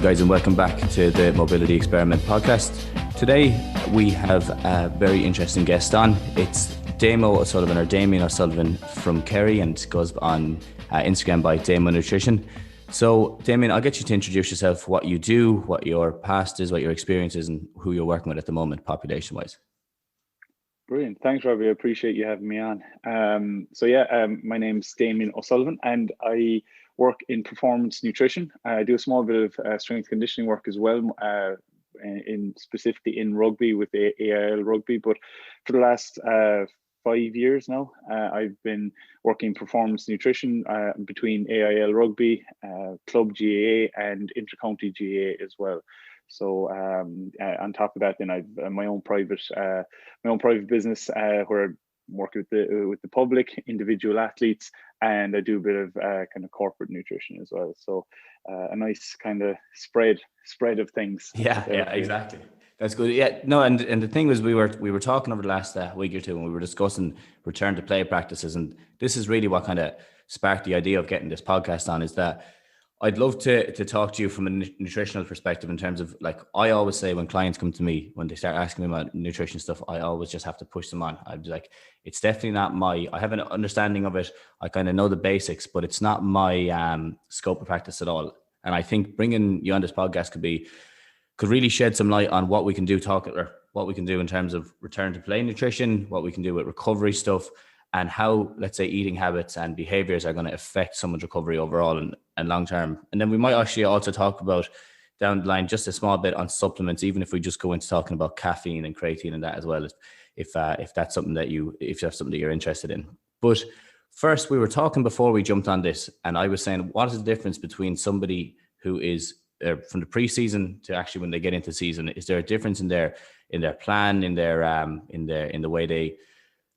Hi guys, and welcome back to the Mobility Experiment podcast. Today we have a very interesting guest on. It's Damian O'Sullivan from Kerry, and goes on Instagram by Damian Nutrition. So Damian, I'll get you to introduce yourself, what you do, what your past is, what your experience is, and who you're working with at the moment, population-wise. Brilliant. Thanks, Robbie. I appreciate you having me on. My name's Damian O'Sullivan, and I work in performance nutrition. I do a small bit of strength conditioning work as well, specifically in rugby with the AIL rugby. But for the last 5 years now, I've been working performance nutrition between AIL rugby, club GAA, and intercounty GAA as well. So on top of that, then I've my own private business where I work with the public, individual athletes, and I do a bit of kind of corporate nutrition as well. So a nice kind of spread of things. Yeah, exactly. That's good. Yeah, no, and the thing was, we were talking over the last week or two, and we were discussing return to play practices, and this is really what kind of sparked the idea of getting this podcast on. Is that I'd love to talk to you from a nutritional perspective in terms of, like, I always say when clients come to me, when they start asking me about nutrition stuff, I always just have to push them on. I'd be like, it's definitely not I have an understanding of it. I kind of know the basics, but it's not my scope of practice at all. And I think bringing you on this podcast could really shed some light on what we can do in terms of return to play nutrition, what we can do with recovery stuff, and how, let's say, eating habits and behaviors are going to affect someone's recovery overall and long term. And then we might actually also talk about down the line just a small bit on supplements, even if we just go into talking about caffeine and creatine and that as well, if that's something that you're interested in. But first, we were talking before we jumped on this, and I was saying, what is the difference between somebody who is from the preseason to actually when they get into season? Is there a difference in their plan, in the way they,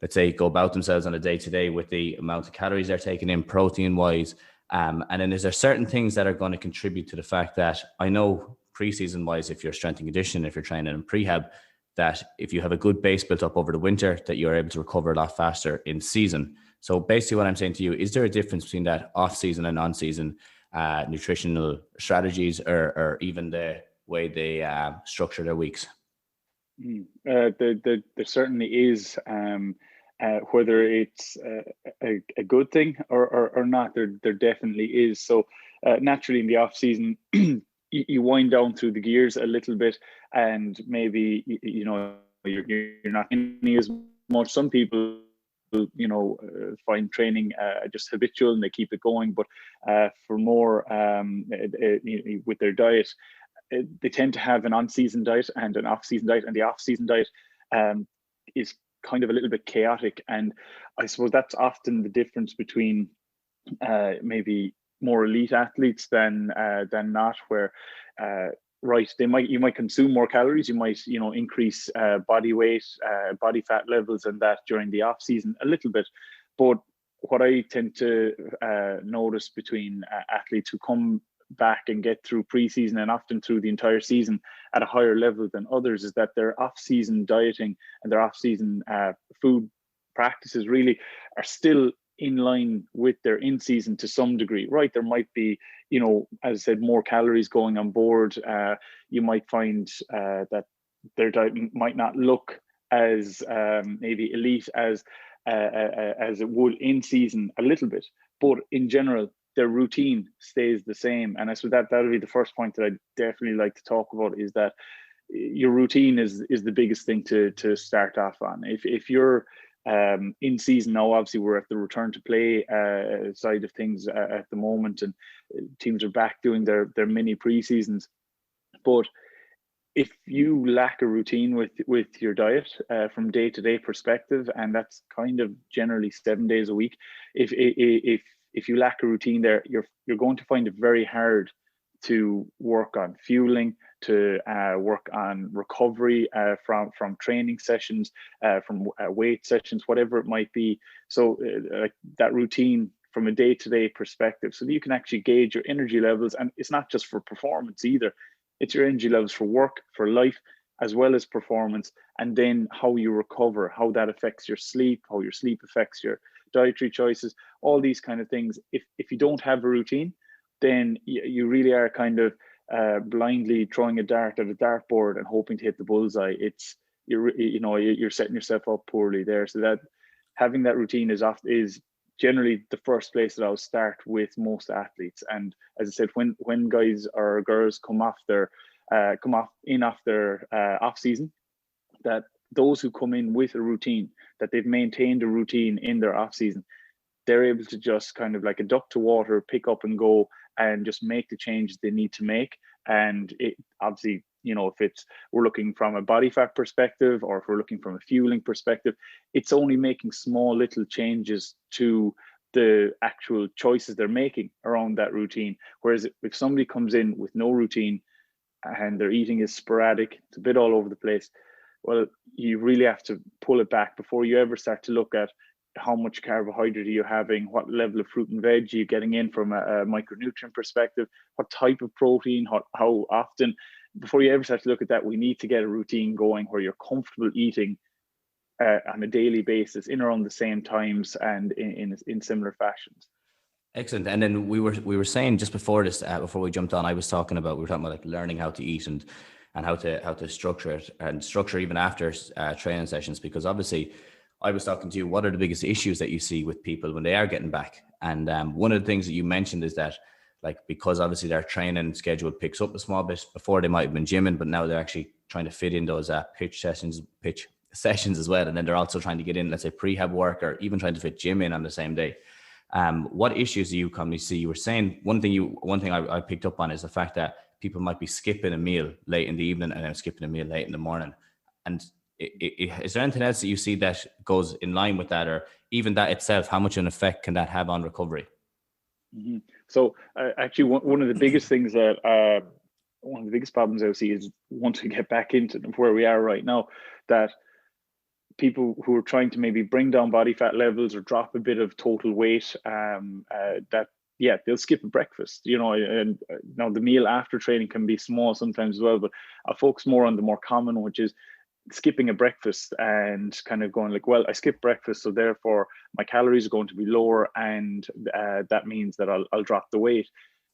let's say, go about themselves on a day-to-day with the amount of calories they're taking in protein-wise? And then is there certain things that are going to contribute to the fact that, I know preseason-wise, if you're strength and conditioning, if you're training in prehab, that if you have a good base built up over the winter, that you're able to recover a lot faster in season. So basically what I'm saying to you, is there a difference between that off-season and on-season nutritional strategies, or even the way they structure their weeks? There certainly is. Whether it's a good thing or not, there definitely is. So naturally in the off season, you wind down through the gears a little bit, and maybe you're not in as much. Some people find training just habitual and they keep it going. But for more with their diet, they tend to have an on-season diet and an off-season diet, and the off-season diet is kind of a little bit chaotic. And I suppose that's often the difference between maybe more elite athletes than not, where you might consume more calories, you might increase body weight, body fat levels, and that during the off season a little bit. But what I tend to notice between athletes who come back and get through preseason and often through the entire season at a higher level than others is that their off-season dieting and their off-season food practices really are still in line with their in-season to some degree. Right, there might be, as I said, more calories going on board. You might find that their diet might not look as maybe elite as it would in season a little bit, but in general their routine stays the same. And I suppose that would be the first point that I'd definitely like to talk about, is that your routine is the biggest thing to start off on. If you're in season now, obviously we're at the return to play side of things at the moment, and teams are back doing their mini pre-seasons. But if you lack a routine with your diet from day to day perspective, and that's kind of generally 7 days a week, if you lack a routine there, you're going to find it very hard to work on fueling, to work on recovery from training sessions, from weight sessions, whatever it might be. So that routine from a day-to-day perspective, so that you can actually gauge your energy levels. And it's not just for performance either. It's your energy levels for work, for life, as well as performance. And then how you recover, how that affects your sleep, how your sleep affects your dietary choices, all these kind of things. If you don't have a routine, then you really are kind of blindly throwing a dart at a dartboard and hoping to hit the bullseye. You're setting yourself up poorly there. So that having that routine is generally the first place that I'll start with most athletes. And as I said, when guys or girls come off their off season, that those who come in with a routine, that they've maintained a routine in their off season, they're able to just kind of like a duck to water, pick up and go, and just make the changes they need to make. And it obviously, if we're looking from a body fat perspective, or if we're looking from a fueling perspective, it's only making small little changes to the actual choices they're making around that routine. Whereas if somebody comes in with no routine and their eating is sporadic, it's a bit all over the place, well, you really have to pull it back before you ever start to look at how much carbohydrate are you having, what level of fruit and veg are you getting in from a micronutrient perspective, what type of protein, how often. Before you ever start to look at that, we need to get a routine going where you're comfortable eating on a daily basis in around the same times and in similar fashions. Excellent. And then we were saying just before this, before we jumped on, we were talking about like learning how to eat and how to structure it, and structure even after training sessions, because obviously I was talking to you, what are the biggest issues that you see with people when they are getting back? And one of the things that you mentioned is that, like, because obviously their training schedule picks up a small bit, before they might have been gymming, but now they're actually trying to fit in those pitch sessions as well. And then they're also trying to get in, let's say, prehab work, or even trying to fit gym in on the same day. What issues do you commonly see? You were saying one thing I picked up on is the fact that people might be skipping a meal late in the evening and then skipping a meal late in the morning. And is there anything else that you see that goes in line with that, or even that itself, how much an effect can that have on recovery? Mm-hmm. So actually, one of the biggest things one of the biggest problems I see is, once we get back into where we are right now, that people who are trying to maybe bring down body fat levels or drop a bit of total weight, they'll skip a breakfast, and now the meal after training can be small sometimes as well, but I'll focus more on the more common, which is skipping a breakfast and kind of going like, well, I skipped breakfast, so therefore my calories are going to be lower, and that means that I'll drop the weight.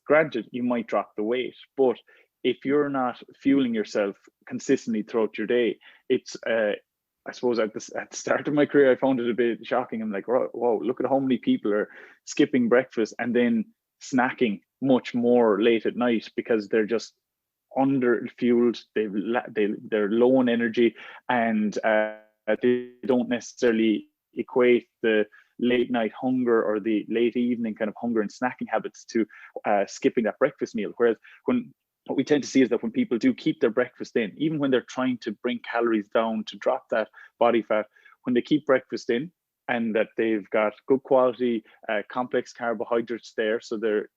Granted, you might drop the weight, but if you're not fueling yourself consistently throughout your day, it's I suppose at the start of my career, I found it a bit shocking. I'm like, whoa, look at how many people are skipping breakfast and then snacking much more late at night because they're just under fueled. They're low on energy, and they don't necessarily equate the late night hunger or the late evening kind of hunger and snacking habits to skipping that breakfast meal. Whereas what we tend to see is that when people do keep their breakfast in, even when they're trying to bring calories down to drop that body fat, when they keep breakfast in and that they've got good quality complex carbohydrates there, so they're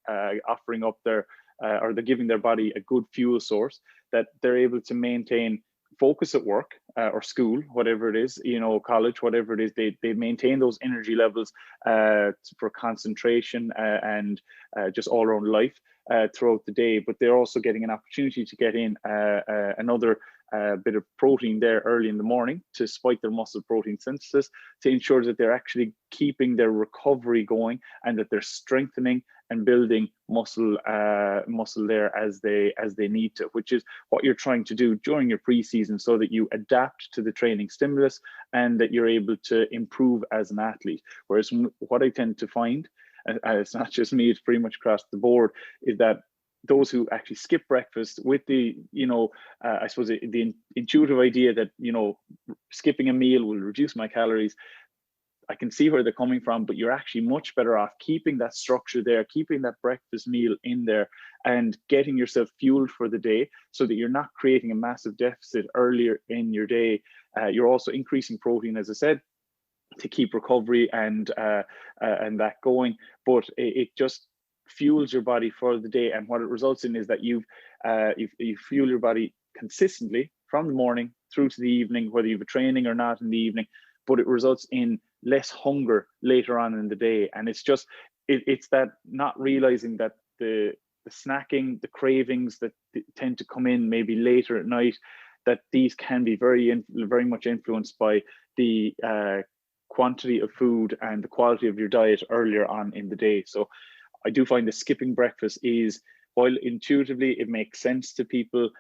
offering up or they're giving their body a good fuel source, that they're able to maintain focus at work or school, whatever it is, college, whatever it is, they maintain those energy levels for concentration and just all around life throughout the day. But they're also getting an opportunity to get in another bit of protein there early in the morning to spike their muscle protein synthesis, to ensure that they're actually keeping their recovery going and that they're strengthening and building muscle there as they need to, which is what you're trying to do during your preseason, so that you adapt to the training stimulus and that you're able to improve as an athlete. Whereas what I tend to find, and it's not just me, it's pretty much across the board, is that those who actually skip breakfast with the, I suppose the intuitive idea that, skipping a meal will reduce my calories, I can see where they're coming from, but you're actually much better off keeping that structure there, keeping that breakfast meal in there and getting yourself fueled for the day, so that you're not creating a massive deficit earlier in your day. You're also increasing protein, as I said, to keep recovery and that going, but it just fuels your body for the day. And what it results in is that you fuel your body consistently from the morning through to the evening, whether you have a training or not in the evening, but it results in less hunger later on in the day. And it's just it's that not realizing that the snacking, the cravings that tend to come in maybe later at night, that these can be very much influenced by the quantity of food and the quality of your diet earlier on in the day. So I do find that skipping breakfast is while intuitively it makes sense to people,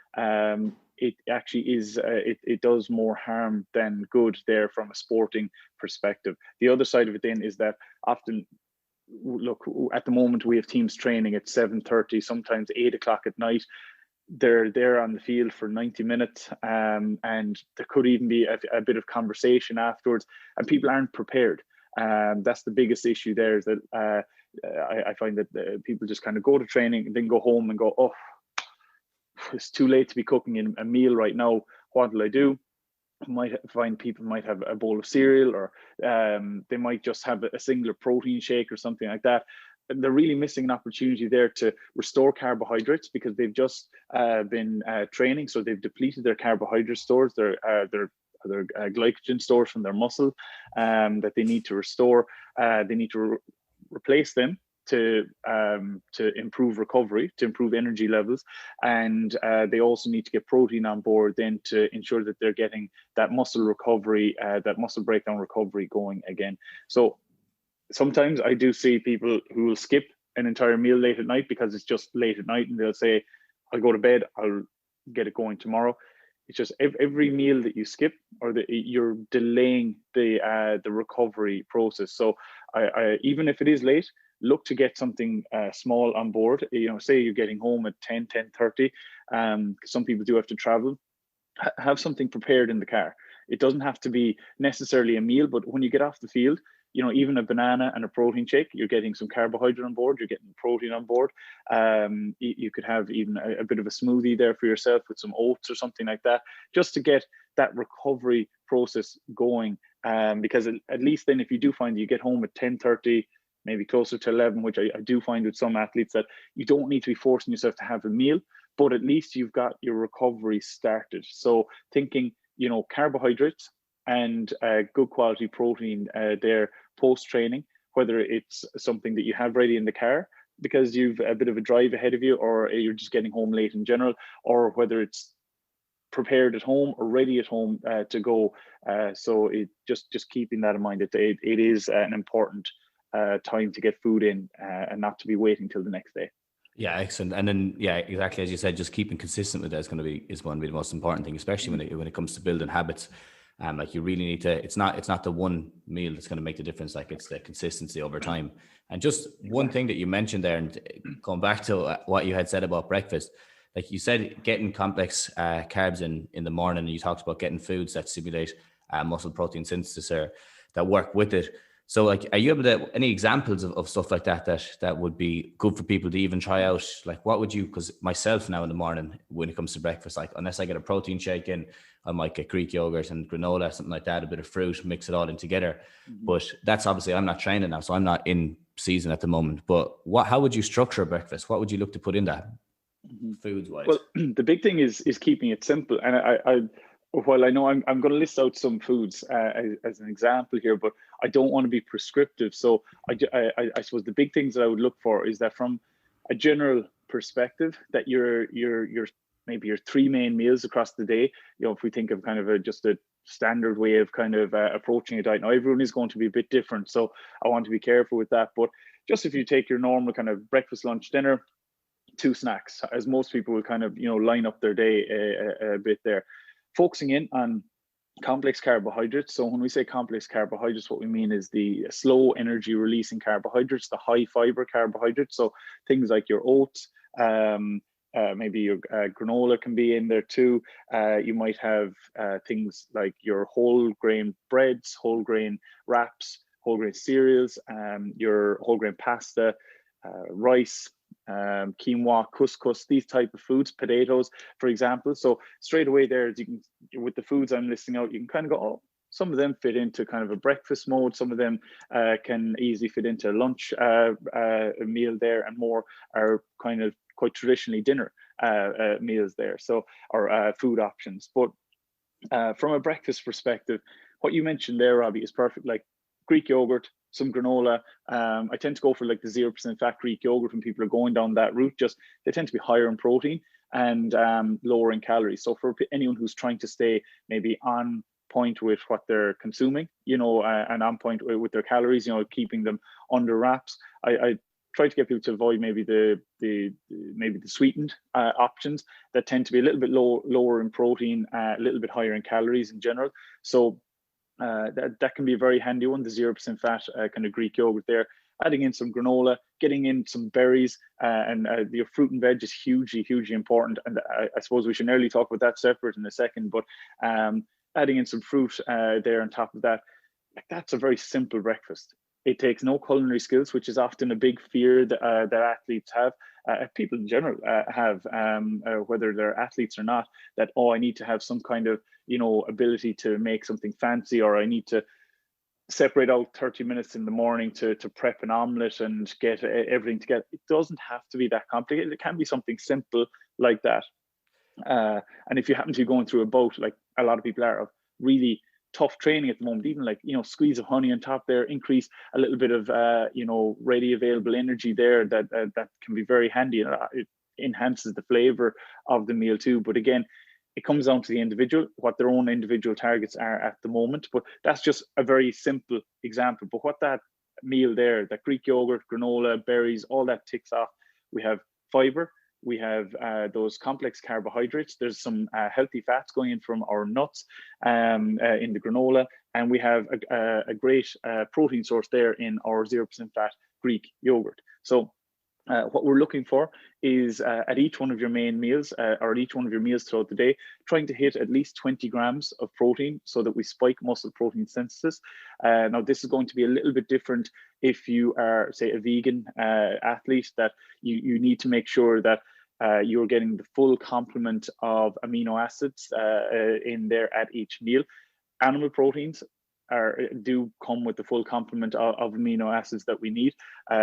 it actually is, it does more harm than good there from a sporting perspective. The other side of it then is that often, look, at the moment we have teams training at 7:30, sometimes 8 o'clock at night. They're there on the field for 90 minutes, and there could even be a bit of conversation afterwards, and people aren't prepared. That's the biggest issue there, is that I find that people just kind of go to training and then go home and go, oh, it's too late to be cooking a meal right now. What will I do? Might find people might have a bowl of cereal, or they might just have a singular protein shake or something like that. And they're really missing an opportunity there to restore carbohydrates, because they've just been training, so they've depleted their carbohydrate stores, their glycogen stores from their muscle, that they need to restore. They need to replace them to improve recovery, to improve energy levels, and they also need to get protein on board then to ensure that they're getting that muscle recovery, that muscle breakdown recovery going again. So sometimes I do see people who will skip an entire meal late at night because it's just late at night, and they'll say, I'll go to bed, I'll get it going tomorrow. It's just every meal that you skip, or that you're delaying the recovery process. So I even if it is late, look to get something small on board. Say you're getting home at 10:30. Some people do have to travel. Have something prepared in the car. It doesn't have to be necessarily a meal, but when you get off the field, even a banana and a protein shake, you're getting some carbohydrate on board, you're getting protein on board. You could have even a bit of a smoothie there for yourself with some oats or something like that, just to get that recovery process going. Because at least then, if you do find that you get home at 10:30, maybe closer to 11, which I do find with some athletes, that you don't need to be forcing yourself to have a meal, but at least you've got your recovery started. So thinking, carbohydrates and good quality protein there post training, whether it's something that you have ready in the car because you've a bit of a drive ahead of you, or you're just getting home late in general, or whether it's prepared at home or ready at home to go. So it just keeping that in mind, it is an important time to get food in, and not to be waiting till the next day. Yeah, excellent. And then, yeah, exactly as you said, just keeping consistent with that is going to be the most important thing, especially when it comes to building habits. Like, you really need to. It's not the one meal that's going to make the difference. Like, it's the consistency over time. And just one thing that you mentioned there, and going back to what you had said about breakfast, like you said, getting complex carbs in the morning, and you talked about getting foods that stimulate muscle protein synthesis, or that work with it. So, like, are you able to any examples of stuff like that would be good for people to even try out? Like, what would you? Because myself now in the morning, when it comes to breakfast, like, unless I get a protein shake in, I might get Greek yogurt and granola, something like that, a bit of fruit, mix it all in together. Mm-hmm. But that's obviously, I'm not training now, so I'm not in season at the moment. But how would you structure a breakfast? What would you look to put in that, foods wise? Well, the big thing is keeping it simple. And I while I know I'm going to list out some foods as an example here, but I don't want to be prescriptive. So I suppose the big things that I would look for is that, from a general perspective, that your maybe your three main meals across the day. If we think of kind of just a standard way of kind of approaching a diet. Now, everyone is going to be a bit different, so I want to be careful with that. But just if you take your normal kind of breakfast, lunch, dinner, 2 snacks, as most people will kind of line up their day a bit there, focusing in on complex carbohydrates. So when we say complex carbohydrates, what we mean is the slow energy releasing carbohydrates, the high fiber carbohydrates. So things like your oats, maybe your granola can be in there too. You might have things like your whole grain breads, whole grain wraps, whole grain cereals, your whole grain pasta, rice, quinoa, couscous, these type of foods, potatoes, for example. So straight away there, you can, with the foods I'm listing out, you can kind of go, oh, some of them fit into kind of a breakfast mode. Some of them can easily fit into a lunch meal there, and more are kind of quite traditionally dinner meals there. So, or food options. But from a breakfast perspective, what you mentioned there, Robbie, is perfect. Like Greek yogurt, some granola. I tend to go for like the 0% fat Greek yogurt when people are going down that route. Just they tend to be higher in protein and lower in calories. So for anyone who's trying to stay maybe on point with what they're consuming, and on point with their calories, keeping them under wraps, I try to get people to avoid maybe the sweetened options that tend to be a little bit lower in protein, a little bit higher in calories in general. So that can be a very handy one, the 0% fat kind of Greek yogurt there. Adding in some granola, getting in some berries, and your fruit and veg is hugely important. And I suppose we should nearly talk about that separate in a second, but adding in some fruit there on top of that, like, that's a very simple breakfast. It takes no culinary skills, which is often a big fear that athletes have. People in general have, whether they're athletes or not, that, I need to have some kind of, ability to make something fancy, or I need to separate out 30 minutes in the morning to prep an omelette and get everything together. It doesn't have to be that complicated. It can be something simple like that. And if you happen to be going through a bout, like a lot of people are, of really tough training at the moment, even like, squeeze of honey on top there, increase a little bit of, ready available energy there, that can be very handy, and it enhances the flavor of the meal too. But again, it comes down to the individual, what their own individual targets are at the moment. But that's just a very simple example. But what that meal there, that Greek yogurt, granola, berries, all that ticks off. We have fiber, we have those complex carbohydrates. There's some healthy fats going in from our nuts in the granola, and we have a great protein source there in our 0% fat Greek yogurt. So what we're looking for is at each one of your main meals, or at each one of your meals throughout the day, trying to hit at least 20 grams of protein so that we spike muscle protein synthesis. Now, this is going to be a little bit different if you are, say, a vegan athlete, that you need to make sure that you're getting the full complement of amino acids in there at each meal. Animal proteins do come with the full complement of amino acids that we need.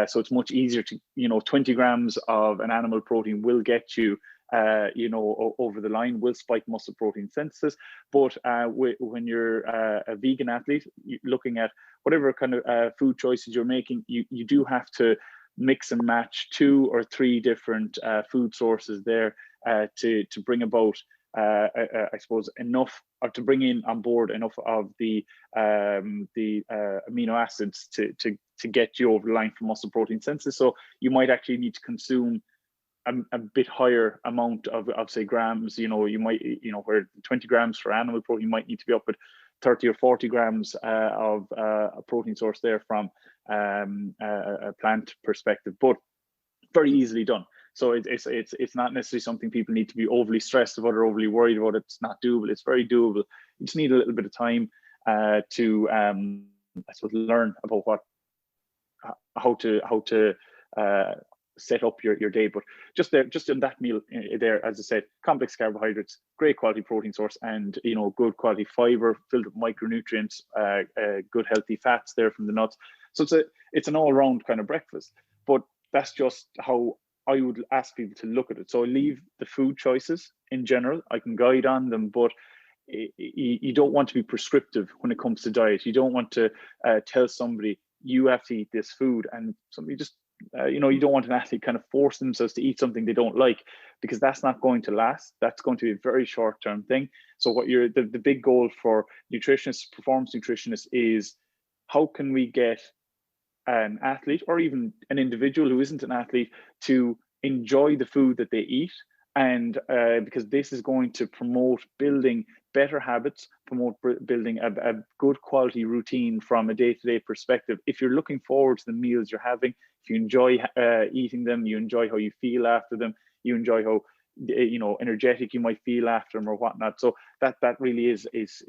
So it's much easier to, 20 grams of an animal protein will get you, over the line, will spike muscle protein synthesis. But when you're a vegan athlete, looking at whatever kind of food choices you're making, you do have to mix and match 2 or 3 different food sources there to bring about, I suppose, enough, or to bring in on board enough of the amino acids to get you over the line for muscle protein synthesis. So you might actually need to consume a bit higher amount of say grams. You might, where 20 grams for animal protein, you might need to be up at 30 or 40 grams of a protein source there from a plant perspective, but very easily done. So it's not necessarily something people need to be overly stressed about or overly worried about. It's not doable. It's very doable. You just need a little bit of time to I suppose, learn about how to set up your day. But just in that meal there, as I said, complex carbohydrates, great quality protein source, and good quality fiber filled with micronutrients, good healthy fats there from the nuts. So it's an all-round kind of breakfast. But that's just how I would ask people to look at it. So I leave the food choices in general. I can guide on them, but you don't want to be prescriptive when it comes to diet. You don't want to tell somebody you have to eat this food, and somebody just you don't want an athlete kind of force themselves to eat something they don't like, because that's not going to last. That's going to be a very short-term thing. So what the big goal for nutritionists, performance nutritionists, is how can we get an athlete, or even an individual who isn't an athlete, to enjoy the food that they eat. And because this is going to promote building better habits, promote building a good quality routine from a day-to-day perspective. If you're looking forward to the meals you're having, if you enjoy eating them, you enjoy how you feel after them, you enjoy how energetic you might feel after them or whatnot. So that really is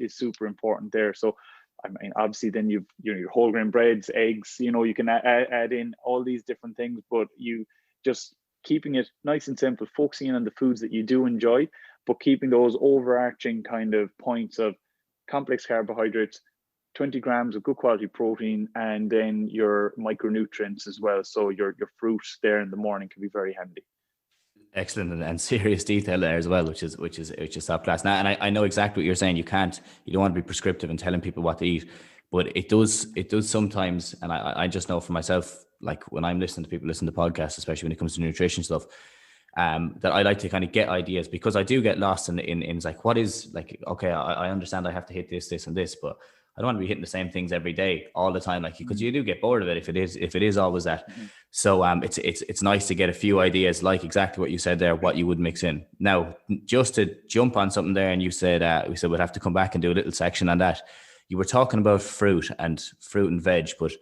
super important there. So I mean, obviously, then you've your whole grain breads, eggs. You can add in all these different things, but you just keeping it nice and simple, focusing in on the foods that you do enjoy, but keeping those overarching kind of points of complex carbohydrates, 20 grams of good quality protein, and then your micronutrients as well. So your fruits there in the morning can be very handy. Excellent, and serious detail there as well, which is top class. Now, and I know exactly what you're saying. You don't want to be prescriptive in telling people what to eat, but it does sometimes. And I just know for myself, like when I'm listening to people listen to podcasts, especially when it comes to nutrition stuff, that I like to kind of get ideas, because I do get lost in like, what is, like, okay, I understand I have to hit this and this, but I don't want to be hitting the same things every day all the time, like, because you do get bored of it if it is always that. So it's nice to get a few ideas, like exactly what you said there, what you would mix in. Now, just to jump on something there, and you said we said we'd have to come back and do a little section on that. You were talking about fruit and veg, but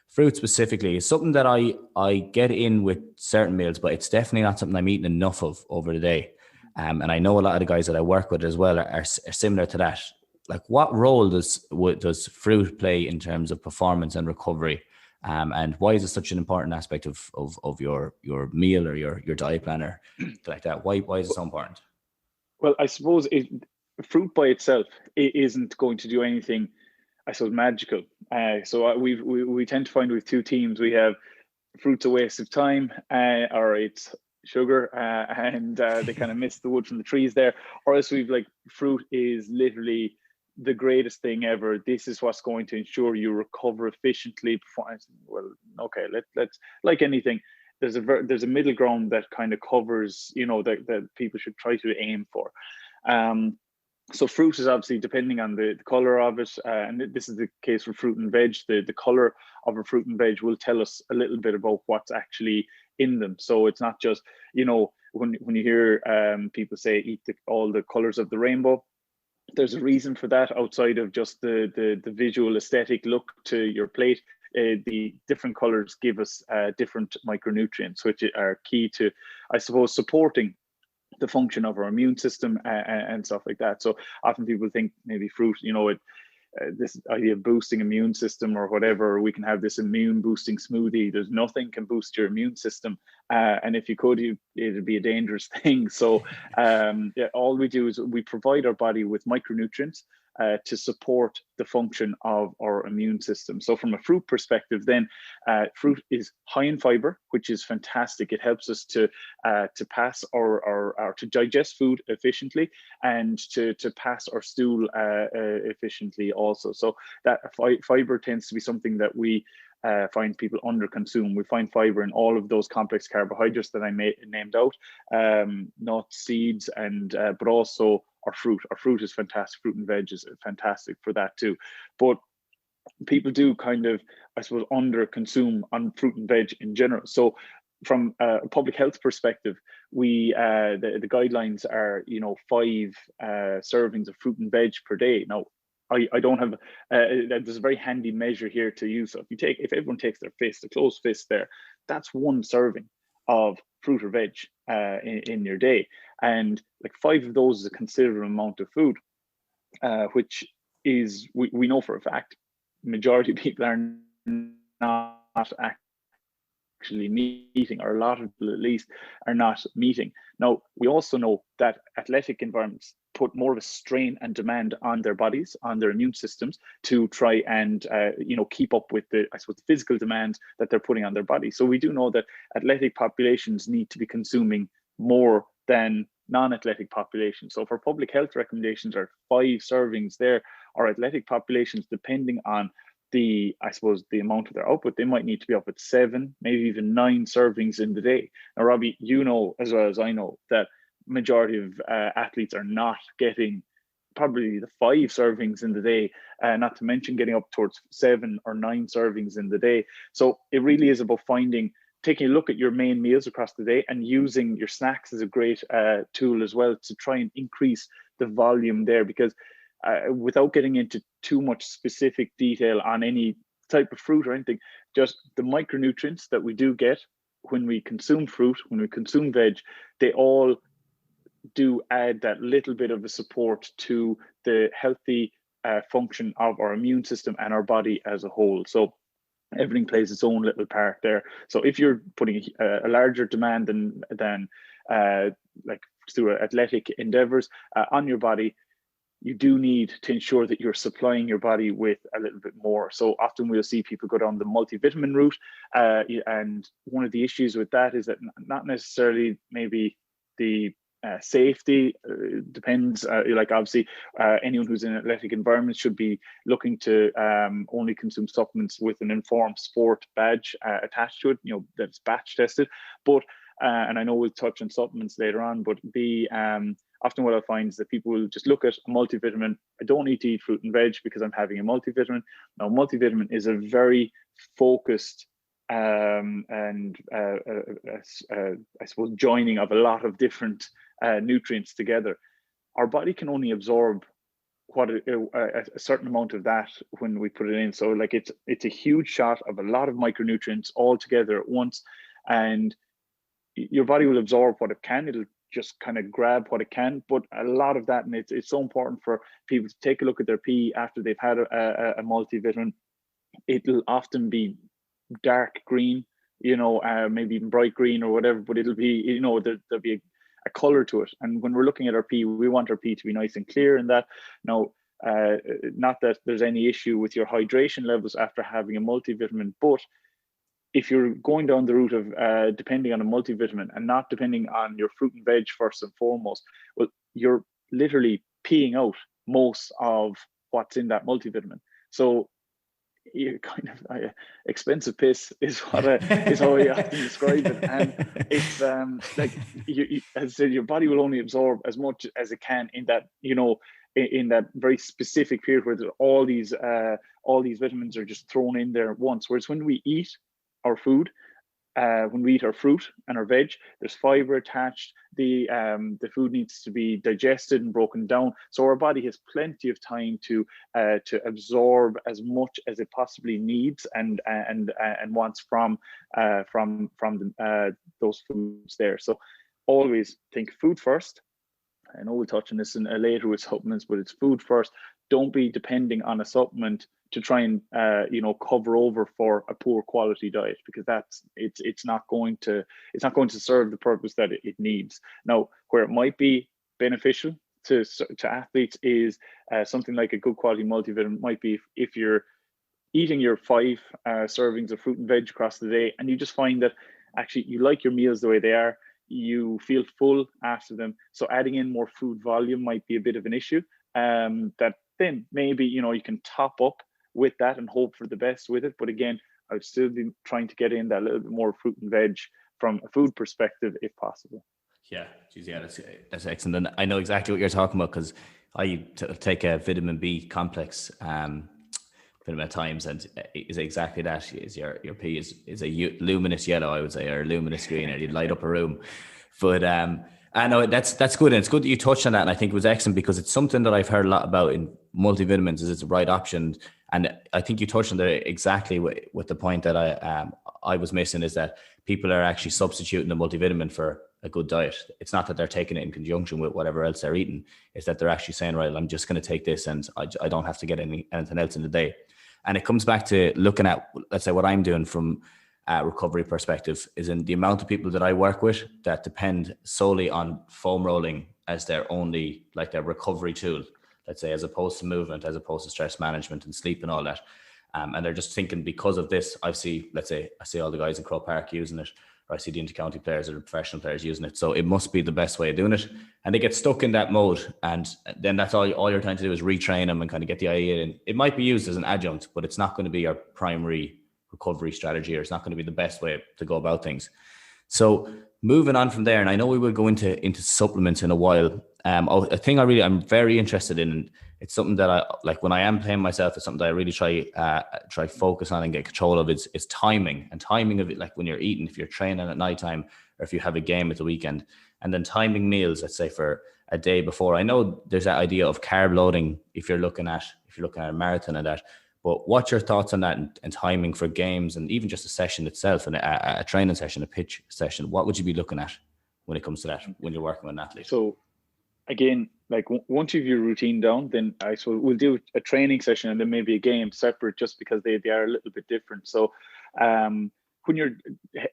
fruit specifically is something that I get in with certain meals, but it's definitely not something I'm eating enough of over the day. And I know a lot of the guys that I work with as well are similar to that. Like, what role does fruit play in terms of performance and recovery? And why is it such an important aspect of your meal or your diet plan or like that? Why is it so important? Well, I suppose fruit by itself, it isn't going to do anything, I suppose, magical. So we tend to find with two teams. We have fruit's a waste of time, or it's sugar, and they kind of miss the wood from the trees there. Or else we've like, fruit is literally the greatest thing ever. This is what's going to ensure you recover efficiently. Well, okay, let's like anything. There's a middle ground that kind of covers, that people should try to aim for. So fruit is obviously depending on the color of it, and this is the case for fruit and veg. The color of a fruit and veg will tell us a little bit about what's actually in them. So it's not just, when you hear people say eat all the colors of the rainbow, there's a reason for that outside of just the visual aesthetic look to your plate. The different colors give us different micronutrients, which are key to, I suppose, supporting the function of our immune system and stuff like that. So often people think maybe fruit, this idea of boosting immune system or whatever, we can have this immune boosting smoothie. There's nothing can boost your immune system, and if you could, it'd be a dangerous thing. So all we do is we provide our body with micronutrients to support the function of our immune system. So from a fruit perspective, then fruit is high in fiber, which is fantastic. It helps us to pass or to digest food efficiently, and to pass our stool efficiently also. So that fiber tends to be something that we find people under consume. We find fiber in all of those complex carbohydrates that I named out, nuts, seeds, and but also our fruit. Our fruit is fantastic. Fruit and veg is fantastic for that too. But people do kind of, I suppose, under consume on fruit and veg in general. So from a public health perspective, we the guidelines are 5 servings of fruit and veg per day. Now, I don't have there's a very handy measure here to use. So if everyone takes their fist, a closed fist there, that's 1 serving of fruit or veg in your day, and like 5 of those is a considerable amount of food, which is we know for a fact majority of people are not actually meeting, or a lot of people at least are not meeting. Now, we also know that athletic environments put more of a strain and demand on their bodies, on their immune systems, to try and keep up with the, I suppose, physical demand that they're putting on their body. So we do know that athletic populations need to be consuming more than non-athletic populations. So for public health recommendations are 5 servings there. Our athletic populations, depending on the amount of their output, they might need to be up at 7, maybe even 9 servings in the day. Now, Robbie, you know as well as I know that majority of athletes are not getting probably the 5 servings in the day, not to mention getting up towards 7 or 9 servings in the day. So it really is about taking a look at your main meals across the day and using your snacks as a great tool as well to try and increase the volume there, because without getting into too much specific detail on any type of fruit or anything, just the micronutrients that we do get when we consume fruit, when we consume veg, they all do add that little bit of a support to the healthy function of our immune system and our body as a whole. So everything plays its own little part there. So if you're putting a larger demand than like through athletic endeavors on your body, you do need to ensure that you're supplying your body with a little bit more. So often we'll see people go down the multivitamin route, and one of the issues with that is that not necessarily maybe the safety depends. Like obviously, anyone who's in an athletic environment should be looking to only consume supplements with an informed sport badge attached to it. That's batch tested. But and I know we'll touch on supplements later on, but often what I find is that people will just look at a multivitamin. I don't need to eat fruit and veg because I'm having a multivitamin. Now, multivitamin is a very focused and I suppose joining of a lot of different nutrients together. Our body can only absorb what a certain amount of that when we put it in. So like it's a huge shot of a lot of micronutrients all together at once, and your body will absorb what it can. It'll just kind of grab what it can, but a lot of that, and it's so important for people to take a look at their pee after they've had a multivitamin. It'll often be dark green, maybe even bright green or whatever, but it'll be, there'll be a color to it. And when we're looking at our pee, we want our pee to be nice and clear. And that now, not that there's any issue with your hydration levels after having a multivitamin, but if you're going down the route of depending on a multivitamin and not depending on your fruit and veg first and foremost, well, you're literally peeing out most of what's in that multivitamin. So you kind of expensive piss is what is how I often describe it, and it's like as I said, your body will only absorb as much as it can in that in that very specific period where all these vitamins are just thrown in there at once. Whereas when we eat our food, when we eat our fruit and our veg, there's fiber attached. The food needs to be digested and broken down, so our body has plenty of time to absorb as much as it possibly needs and wants from those foods there. So always think food first. I know we'll touch on this later with supplements, but it's food first. Don't be depending on a supplement to try and cover over for a poor quality diet, because it's not going to serve the purpose that it needs. Now, where it might be beneficial to athletes is something like a good quality multivitamin might be if you're eating your 5 servings of fruit and veg across the day, and you just find that actually you like your meals the way they are, you feel full after them. So adding in more food volume might be a bit of an issue. That then maybe you can top up with that and hope for the best with it. But again, I would still be trying to get in that little bit more fruit and veg from a food perspective if possible. Yeah, geez, yeah, that's excellent. And I know exactly what you're talking about, because I take a vitamin B complex vitamin at times, and is exactly that. Is your pee is a luminous yellow, I would say, or luminous green, or you'd light up a room. But I know that's good, and it's good that you touched on that. And I think it was excellent, because it's something that I've heard a lot about in multivitamins. Is it's the right option, and I think you touched on there exactly with the point that I was missing, is that people are actually substituting the multivitamin for a good diet. It's not that they're taking it in conjunction with whatever else they're eating. It's that they're actually saying, right, I'm just going to take this, and I don't have to get anything else in the day. And it comes back to looking at, let's say, what I'm doing from a recovery perspective is in the amount of people that I work with that depend solely on foam rolling as their only, like, their recovery tool, let's say, as opposed to movement, as opposed to stress management and sleep and all that. And they're just thinking, because of this, I see all the guys in Crow Park using it, or I see the intercounty players or the professional players using it. So it must be the best way of doing it. And they get stuck in that mode. And then that's all you're trying to do is retrain them and kind of get the idea in. It might be used as an adjunct, but it's not going to be our primary recovery strategy, or it's not going to be the best way to go about things. So moving on from there, and I know we will go into supplements in a while. A thing I'm very interested in, and it's something that I like when I am playing myself. It's something that I really try focus on and get control of. Is timing, and timing of it, like when you're eating, if you're training at nighttime, or if you have a game at the weekend, and then timing meals, let's say for a day before. I know there's that idea of carb loading if you're looking at a marathon and that. But what's your thoughts on that, and timing for games, and even just a session itself, and a training session, a pitch session? What would you be looking at when it comes to that when you're working with an athlete? So again, like once you have your routine down, then I suppose we'll do a training session and then maybe a game separate, just because they are a little bit different. So when you're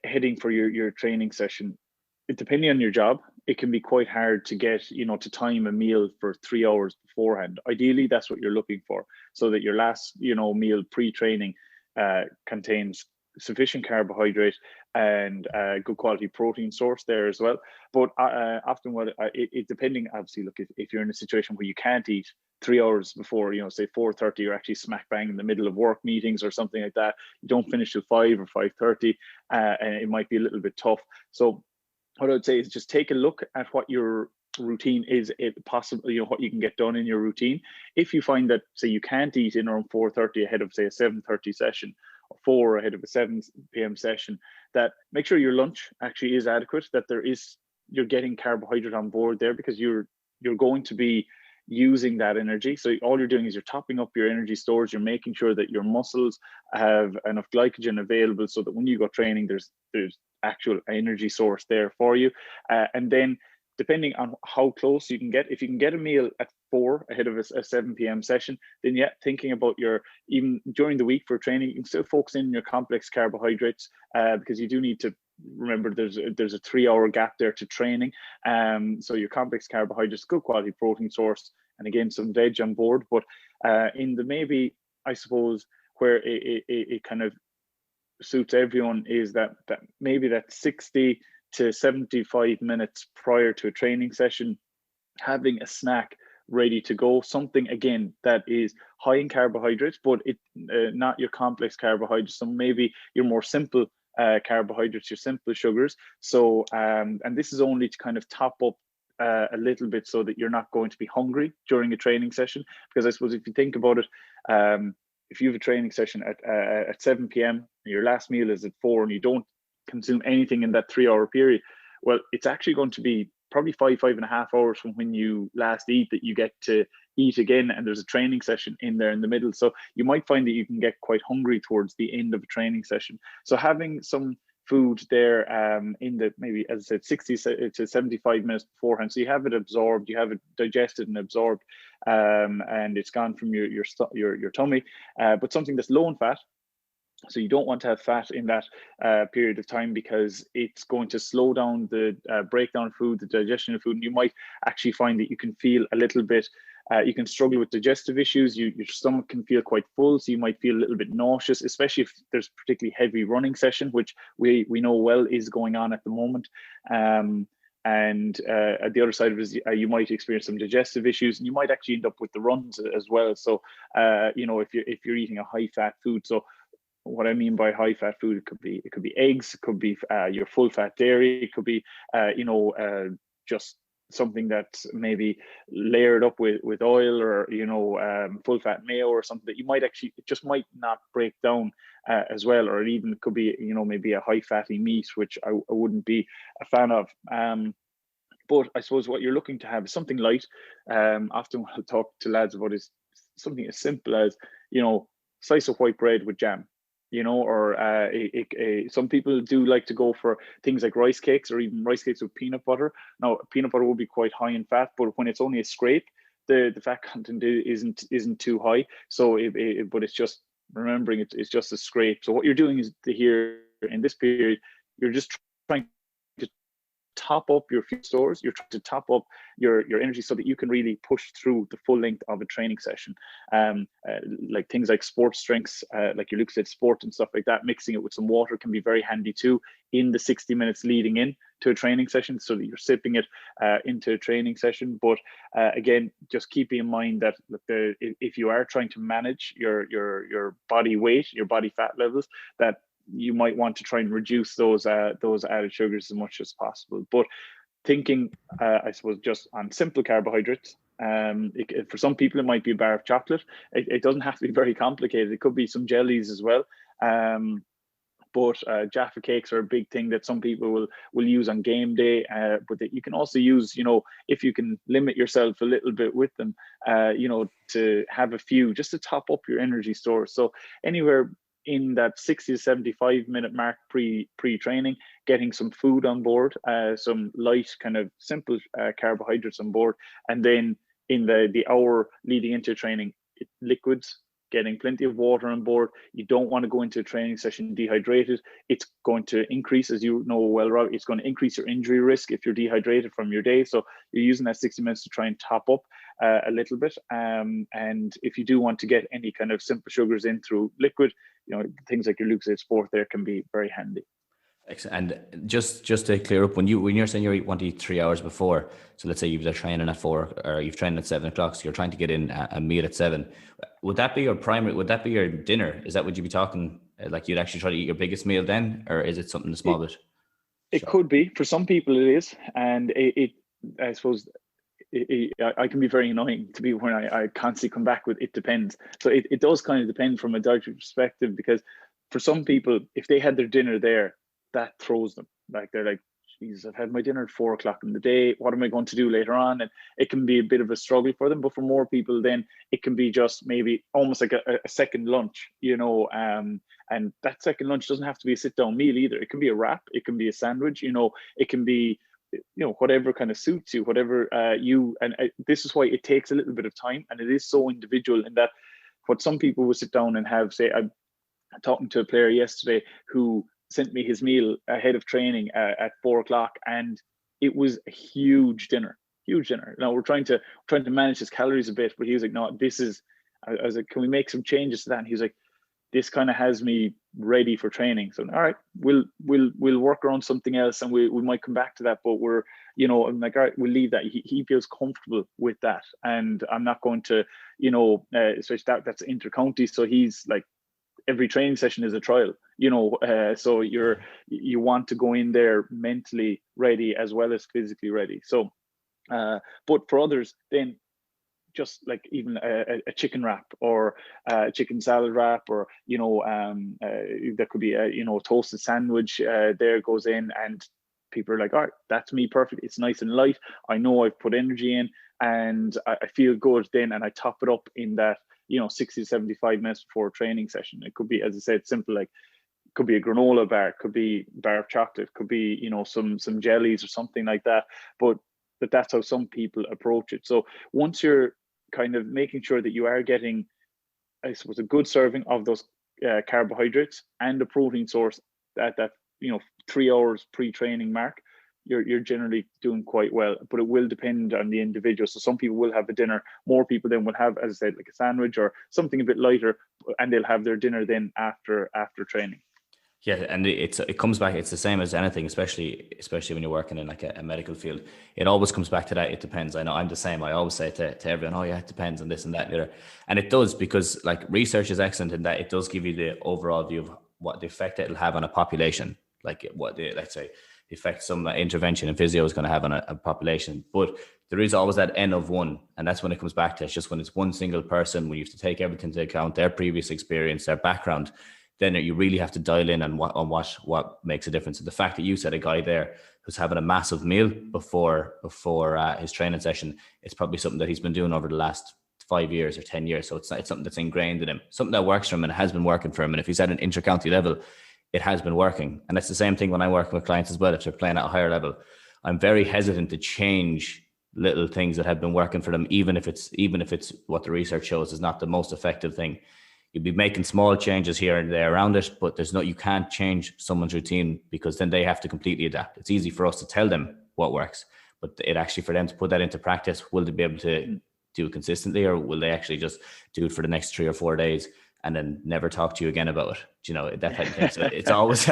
heading for your training session, depending on your job, it can be quite hard to get, to time a meal for 3 hours beforehand. Ideally, that's what you're looking for, so that your last, meal pre-training contains sufficient carbohydrate and good quality protein source there as well. But often it depending, obviously, look, if you're in a situation where you can't eat 3 hours before, say 4:30, you're actually smack bang in the middle of work meetings or something like that, you don't finish till 5 or 5:30, and it might be a little bit tough. So what I would say is just take a look at what your routine is it possible, what you can get done in your routine. If you find that, say, you can't eat in around 4:30 ahead of, say, a 7:30 session, or 4 ahead of a 7 p.m. session, that make sure your lunch actually is adequate, that you're getting carbohydrate on board there, because you're going to be using that energy. So all you're doing is you're topping up your energy stores. You're making sure that your muscles have enough glycogen available, so that when you go training, there's actual energy source there for you. And then, depending on how close you can get, if you can get a meal at 4 ahead of a 7 p.m. session, then thinking about even during the week for training, you can still focus in on your complex carbohydrates, because you do need to remember there's a 3-hour gap there to training. So your complex carbohydrates, good quality protein source, and again, some veg on board. But in the, maybe, I suppose, where it kind of suits everyone, is that maybe that 60 to 75 minutes prior to a training session, having a snack ready to go, something again that is high in carbohydrates, but not your complex carbohydrates. So maybe your more simple carbohydrates, your simple sugars. So and this is only to kind of top up a little bit, so that you're not going to be hungry during a training session. Because I suppose, if you think about it, if you have a training session at 7 p.m. and your last meal is at 4, and you don't consume anything in that 3-hour period, well, it's actually going to be probably 5.5 hours from when you last eat that you get to eat again, and there's a training session in there in the middle. So you might find that you can get quite hungry towards the end of a training session. So having some food there in the, maybe, as I said, 60 to 75 minutes beforehand, so you have it absorbed, you have it digested and absorbed, and it's gone from your tummy, but something that's low in fat. So you don't want to have fat in that period of time, because it's going to slow down the breakdown of food, the digestion of food, and you might actually find that you can feel a little bit, you can struggle with digestive issues. Your stomach can feel quite full, so you might feel a little bit nauseous, especially if there's particularly heavy running session, which we know well is going on at the moment. And at the other side of it is, you might experience some digestive issues, and you might actually end up with the runs as well. So if you're eating a high fat food, so what I mean by high fat food, it could be eggs, it could be your full fat dairy, it could be just something that's maybe layered up with oil, or full fat mayo, or something that you might actually, it just might not break down as well. Or even it could be maybe a high fatty meat, which I wouldn't be a fan of. But I suppose what you're looking to have is something light. Often what I talk to lads about is something as simple as slice of white bread with jam. Or some people do like to go for things like rice cakes, or even rice cakes with peanut butter. Now, peanut butter will be quite high in fat, but when it's only a scrape, the fat content isn't too high. So, but it's just remembering it's just a scrape. So what you're doing is, here in this period, you're just trying to top up your food stores. You're trying to top up your energy, so that you can really push through the full length of a training session. Like things like sports drinks, like your Lucozade Sport and stuff like that, mixing it with some water can be very handy too in the 60 minutes leading in to a training session, so that you're sipping it into a training session. But again, just keeping in mind that if you are trying to manage your body weight, your body fat levels, that you might want to try and reduce those added sugars as much as possible. But thinking, I suppose, just on simple carbohydrates, for some people it might be a bar of chocolate. It doesn't have to be very complicated. It could be some jellies as well. But Jaffa cakes are a big thing that some people will use on game day. But that you can also use, if you can limit yourself a little bit with them, to have a few just to top up your energy stores. So anywhere in that 60 to 75 minute mark pre-training, getting some food on board, some light kind of simple carbohydrates on board, and then in the hour leading into training, liquids, getting plenty of water on board. You don't want to go into a training session dehydrated. It's going to increase, as you know well, Rob, it's going to increase your injury risk if you're dehydrated from your day. So you're using that 60 minutes to try and top up a little bit. And if you do want to get any kind of simple sugars in through liquid, things like your Lucozade Sport there can be very handy. Excellent. And just to clear up, when you're saying you want to eat 3 hours before, so let's say you've been training at 4, or you've trained at 7 o'clock, so you're trying to get in a meal at 7. Would that be your primary? Would that be your dinner? Is that what you'd be talking like you'd actually try to eat your biggest meal then, or is it something small bit? It could be. For some people it is, and it I suppose I can be very annoying to be when I constantly come back with it depends. So it does kind of depend from a dietary perspective, because for some people, if they had their dinner there, that throws them. Like they're like, Jesus, I've had my dinner at 4 o'clock in the day. What am I going to do later on? And it can be a bit of a struggle for them. But for more people, then it can be just maybe almost like a second lunch, and that second lunch doesn't have to be a sit down meal either. It can be a wrap, it can be a sandwich, it can be, whatever kind of suits you, whatever this is why it takes a little bit of time, and it is so individual in that what some people will sit down and have, say, I'm talking to a player yesterday who sent me his meal ahead of training at 4 o'clock, and it was a huge dinner. Now we're trying to manage his calories a bit, but he was like, no, this is, I was like, can we make some changes to that? And he was like, this kind of has me ready for training. So all right, we'll work around something else, and we might come back to that. But we're, I'm like, all right, we'll leave that. He feels comfortable with that, and I'm not going to, especially that's inter-county. So he's like, every training session is a trial, so you want to go in there mentally ready as well as physically ready. So, but for others, then just like even a chicken wrap or a chicken salad wrap, or there could be a toasted sandwich there goes in, and people are like, all right, that's me, perfect. It's nice and light. I know I've put energy in, and I feel good then, and I top it up in that 60 to 75 minutes before a training session. It could be, as I said, simple, like could be a granola bar, could be bar of chocolate, could be some jellies or something like that. But that's how some people approach it. So once you're kind of making sure that you are getting, I suppose, a good serving of those carbohydrates and a protein source at that 3 hours pre-training mark, you're generally doing quite well. But it will depend on the individual. So some people will have a dinner, more people then will have, as I said, like a sandwich or something a bit lighter, and they'll have their dinner then after training. Yeah, and it comes back. It's the same as anything, especially when you're working in like a medical field. It always comes back to that. It depends. I know I'm the same. I always say to everyone, oh yeah, it depends on this and that and the other. And it does, because like research is excellent in that it does give you the overall view of what the effect it'll have on a population. Like what let's say the effect some intervention in physio is going to have on a population. But there is always that N of one, and that's when it comes back to, it's just when it's one single person, when you have to take everything into account, their previous experience, their background, then you really have to dial in on what makes a difference. And the fact that you said a guy there who's having a massive meal before his training session, it's probably something that he's been doing over the last 5 years or 10 years. So it's something that's ingrained in him, something that works for him and has been working for him. And if he's at an inter-county level, it has been working. And that's the same thing when I'm working with clients as well. If they're playing at a higher level, I'm very hesitant to change little things that have been working for them, even if it's what the research shows is not the most effective thing. You'll be making small changes here and there around it, but you can't change someone's routine, because then they have to completely adapt. It's easy for us to tell them what works, but it actually, for them to put that into practice, will they be able to do it consistently, or will they actually just do it for the next 3 or 4 days and then never talk to you again about it? That type of thing. So it's always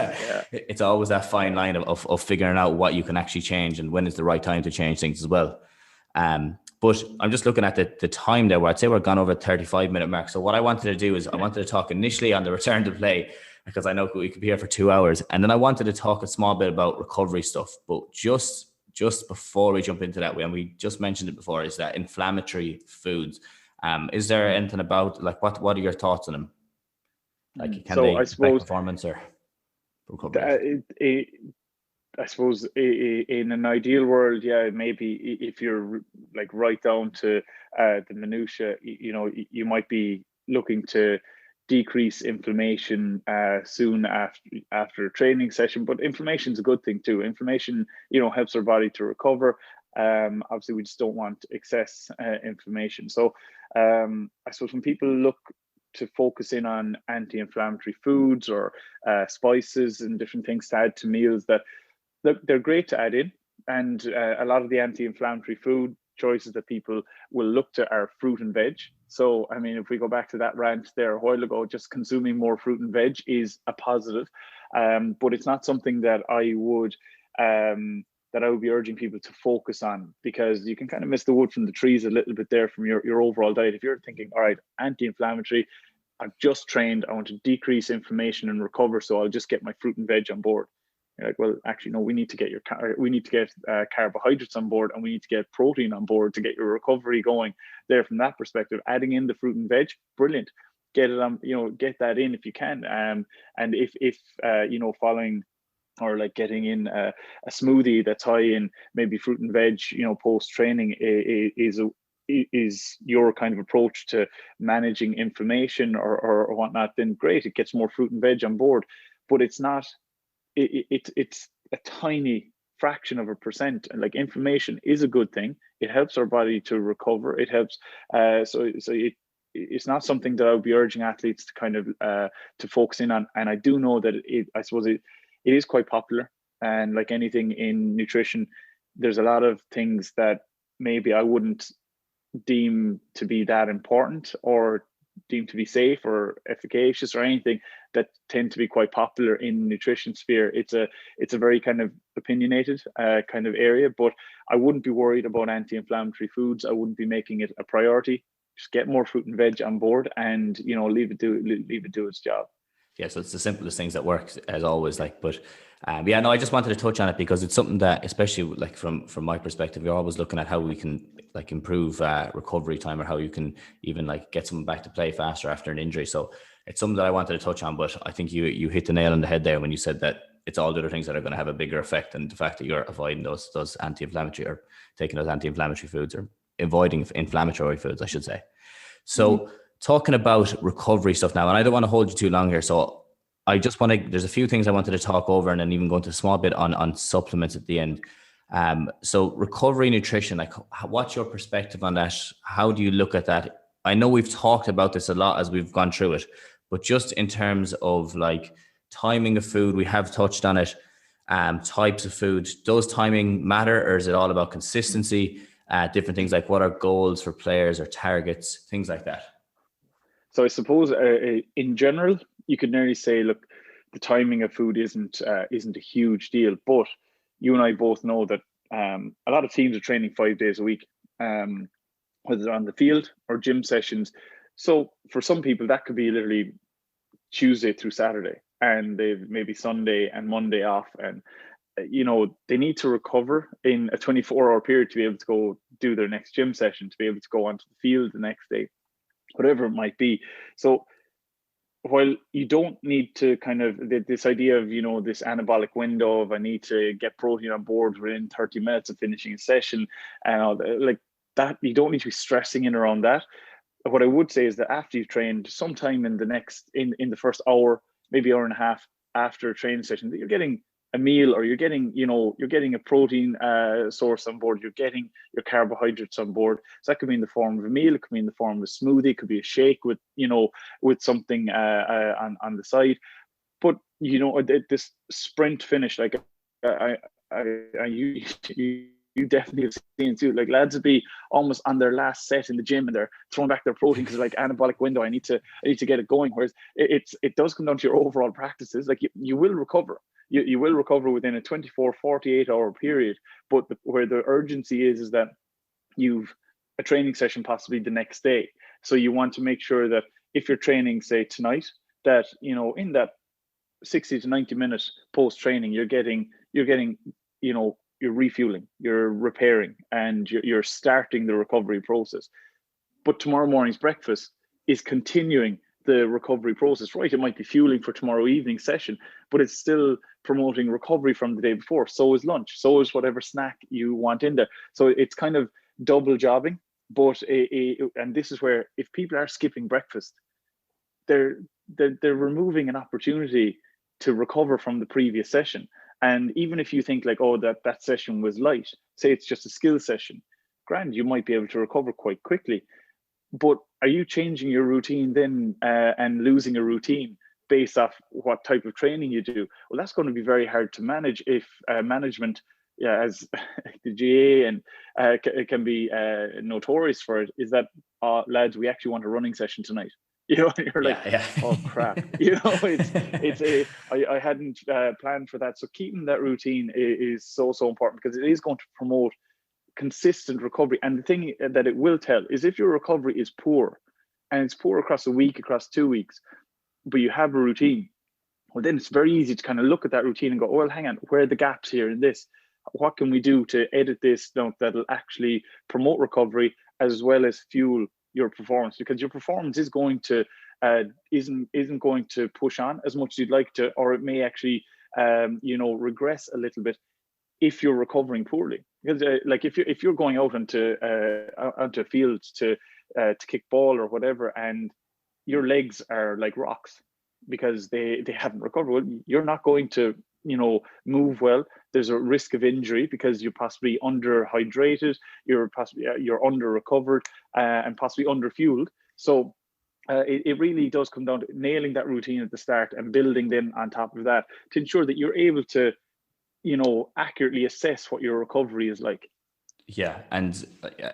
it's always that fine line of figuring out what you can actually change and when is the right time to change things as well. But I'm just looking at the time there, where I'd say we're gone over 35-minute mark. So what I wanted to do is I wanted to talk initially on the return to play, because I know we could be here for 2 hours. And then I wanted to talk a small bit about recovery stuff. But just before we jump into that, and we just mentioned it before, is that inflammatory foods. Is there anything about, like, what are your thoughts on them? Like, can they affect performance or recovery? I suppose in an ideal world, yeah, maybe if you're like right down to the minutiae, you might be looking to decrease inflammation soon after a training session. But inflammation is a good thing too. Inflammation, helps our body to recover. Obviously, we just don't want excess inflammation. So I suppose when people look to focus in on anti-inflammatory foods or spices and different things to add to meals, that they're great to add in. And a lot of the anti-inflammatory food choices that people will look to are fruit and veg. So, I mean, if we go back to that rant there a while ago, just consuming more fruit and veg is a positive. But it's not something that I would be urging people to focus on, because you can kind of miss the wood from the trees a little bit there from your overall diet. If you're thinking, all right, anti-inflammatory, I've just trained, I want to decrease inflammation and recover, so I'll just get my fruit and veg on board. You're like, well, actually, no, we need to get carbohydrates on board, and we need to get protein on board to get your recovery going there. From that perspective, adding in the fruit and veg, brilliant. Get it on, get that in if you can. And if following, or like getting in a smoothie that's high in maybe fruit and veg, post training is your kind of approach to managing inflammation or whatnot, then great, it gets more fruit and veg on board. But it's not, it's a tiny fraction of a percent. And like, inflammation is a good thing. It helps our body to recover. It helps. It's not something that I would be urging athletes to kind of to focus in on. And I do know that I suppose it is quite popular. And like anything in nutrition, there's a lot of things that maybe I wouldn't deem to be that important or deem to be safe or efficacious or anything, that tend to be quite popular in the nutrition sphere. It's a very kind of opinionated kind of area, but I wouldn't be worried about anti-inflammatory foods. I wouldn't be making it a priority. Just get more fruit and veg on board, and leave it do its job. Yeah, so it's the simplest things that work, as always. Like, but I just wanted to touch on it because it's something that, especially like from my perspective, you're always looking at how we can like improve recovery time, or how you can even like get someone back to play faster after an injury. So it's something that I wanted to touch on. But I think you hit the nail on the head there when you said that it's all the other things that are going to have a bigger effect than the fact that you're avoiding those anti-inflammatory, or taking those anti-inflammatory foods, or avoiding inflammatory foods, I should say. So talking about recovery stuff now, and I don't want to hold you too long here. So I just want to, there's a few things I wanted to talk over, and then even go into a small bit on supplements at the end. So recovery nutrition, like, what's your perspective on that? How do you look at that? I know we've talked about this a lot as we've gone through it, but just in terms of like timing of food, we have touched on it. Types of food, does timing matter, or is it all about consistency? Different things like what are goals for players or targets, things like that. So I suppose in general, you could nearly say, look, the timing of food isn't a huge deal. But you and I both know that a lot of teams are training 5 days a week, whether they're on the field or gym sessions. So for some people, that could be literally Tuesday through Saturday, and they've maybe Sunday and Monday off, and they need to recover in a 24-hour period to be able to go do their next gym session, to be able to go onto the field the next day, whatever it might be. So while you don't need to kind of, this idea of, this anabolic window of I need to get protein on board within 30 minutes of finishing a session and all that, like that, you don't need to be stressing in around that. What I would say is that after you've trained, sometime in the first hour, maybe hour and a half after a training session, that you're getting a meal, or you're getting a protein source on board, you're getting your carbohydrates on board. So that could be in the form of a meal, it could be in the form of a smoothie, it could be a shake with something on the side. But this sprint finish, like you definitely have seen too. Like, lads would be almost on their last set in the gym, and they're throwing back their protein because like anabolic window. I need to get it going. Whereas it does come down to your overall practices. Like you will recover. You will recover within a 24, 48 hour period. But where the urgency is that you've a training session possibly the next day. So you want to make sure that if you're training, say tonight, that in that 60 to 90 minutes post training, you're getting you're refueling, you're repairing, and you're starting the recovery process. But tomorrow morning's breakfast is continuing the recovery process, right? It might be fueling for tomorrow evening session, but it's still promoting recovery from the day before. So is lunch, so is whatever snack you want in there. So it's kind of double jobbing. But and this is where, if people are skipping breakfast, they're removing an opportunity to recover from the previous session. And even if you think like, oh, that session was light, say it's just a skill session, grand, you might be able to recover quite quickly. But are you changing your routine then and losing a routine based off what type of training you do? Well, that's going to be very hard to manage if management, as the GA and it can be notorious for it, is that, lads, we actually want a running session tonight. You're like, yeah. Oh crap! I hadn't planned for that. So keeping that routine is so important, because it is going to promote consistent recovery. And the thing that it will tell is if your recovery is poor, and it's poor across a week, across 2 weeks, but you have a routine, Well, then it's very easy to kind of look at that routine and go, oh, well, hang on, where are the gaps here in this? What can we do to edit this that'll actually promote recovery as well as fuel your performance? Because your performance is going to isn't going to push on as much as you'd like to, or it may actually regress a little bit if you're recovering poorly. Because like if you're going out onto fields to kick ball or whatever, and your legs are like rocks because they haven't recovered well, you're not going to move well. There's a risk of injury because you're possibly underhydrated, you're under recovered, and possibly under fueled. So it really does come down to nailing that routine at the start and building then on top of that to ensure that you're able to accurately assess what your recovery is like. Yeah, and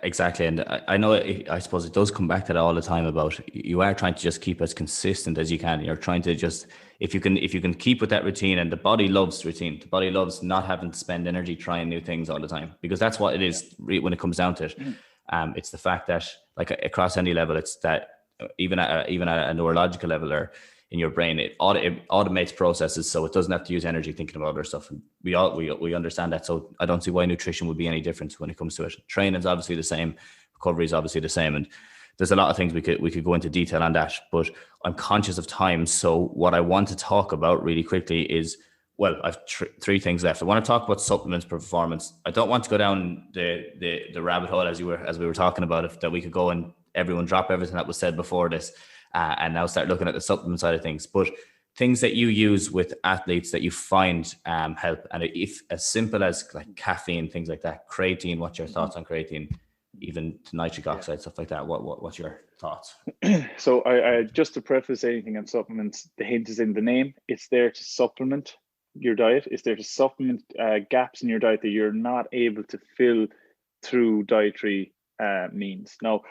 exactly. And I know, I suppose it does come back to that all the time about you are trying to just keep as consistent as you can. You're trying to just, if you can keep with that routine, and the body loves routine. The body loves not having to spend energy trying new things all the time, because that's what it is when it comes down to it. It's the fact that, like, across any level, it's that even at a neurological level or in your brain, it automates processes, so it doesn't have to use energy thinking about other stuff. And we understand that. So I don't see why nutrition would be any different when it comes to it. Training is obviously the same, recovery is obviously the same, and there's a lot of things we could go into detail on that. But I'm conscious of time, so what I want to talk about really quickly is, well, I've three things left. I want to talk about supplements for performance. I don't want to go down the rabbit hole as we were talking about it, that we could go and everyone drop everything that was said before this. And now start looking at the supplement side of things. But things that you use with athletes that you find help, and if as simple as like caffeine, things like that, creatine. What's your thoughts on creatine? Even to nitric oxide, stuff like that. What's your thoughts? So I just to preface anything on supplements, the hint is in the name. It's there to supplement your diet. It's there to supplement gaps in your diet that you're not able to fill through dietary means. Now,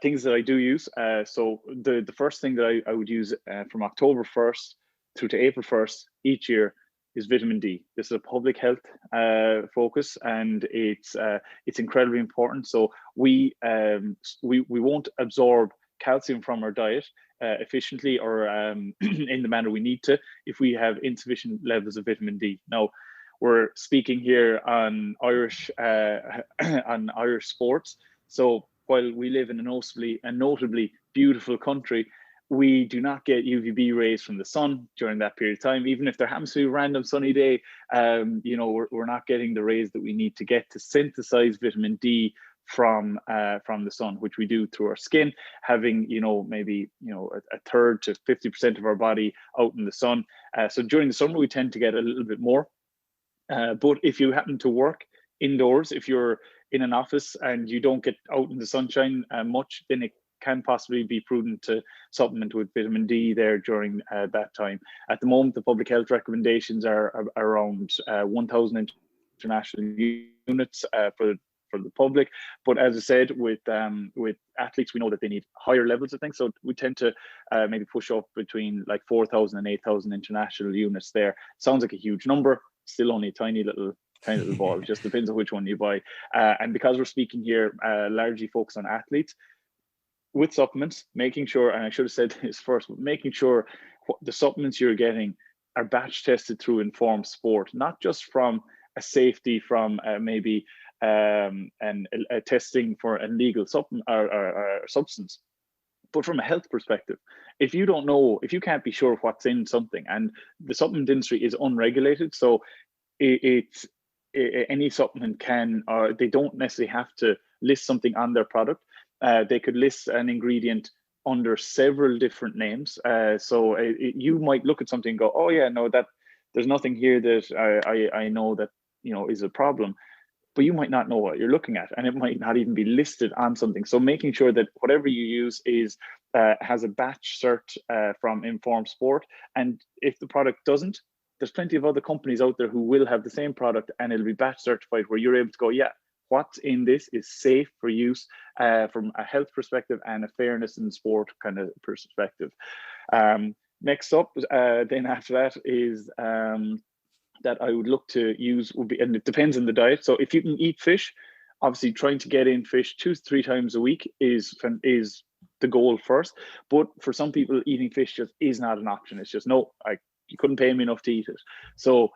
things that I do use. So the first thing that I would use from October 1st through to April 1st each year is vitamin D. This is a public health focus, and it's incredibly important. So we won't absorb calcium from our diet efficiently or in the manner we need to if we have insufficient levels of vitamin D. Now, we're speaking here on Irish sports. So while we live in a notably beautiful country, we do not get UVB rays from the sun during that period of time. Even if there happens to be a random sunny day, we're not getting the rays that we need to get to synthesize vitamin D from the sun, which we do through our skin, having maybe a third to 50% of our body out in the sun. So during the summer, we tend to get a little bit more. But if you happen to work indoors, if you're in an office and you don't get out in the sunshine much, then it can possibly be prudent to supplement with vitamin D there during that time. At the moment, the public health recommendations are around 1,000 international units for the public. But as I said, with athletes, we know that they need higher levels of things. So we tend to maybe push up between like 4,000 and 8,000 international units there. Sounds like a huge number, still only a tiny little ball. It just depends on which one you buy. And because we're speaking here largely focused on athletes, with supplements, making sure, and I should have said this first, but making sure the supplements you're getting are batch tested through Informed Sport, not just from a safety from maybe and a testing for a legal supplement or substance, but from a health perspective. If you don't know, if you can't be sure what's in something, and the supplement industry is unregulated, so any supplement can, or they don't necessarily have to list something on their product. They could list an ingredient under several different names. So you might look at something and go, oh yeah, no, that there's nothing here that I know that is a problem, but you might not know what you're looking at, and it might not even be listed on something. So making sure that whatever you use is has a batch cert from Informed Sport, and if the product doesn't, there's plenty of other companies out there who will have the same product and it'll be batch certified, where you're able to go, yeah, what's in this is safe for use from a health perspective and a fairness in sport kind of perspective. Next up, then after that is that I would look to use would be, and it depends on the diet. So if you can eat fish, obviously trying to get in fish 2 to 3 times a week is the goal first. But for some people, eating fish just is not an option. It's just, no, I you couldn't pay me enough to eat it. So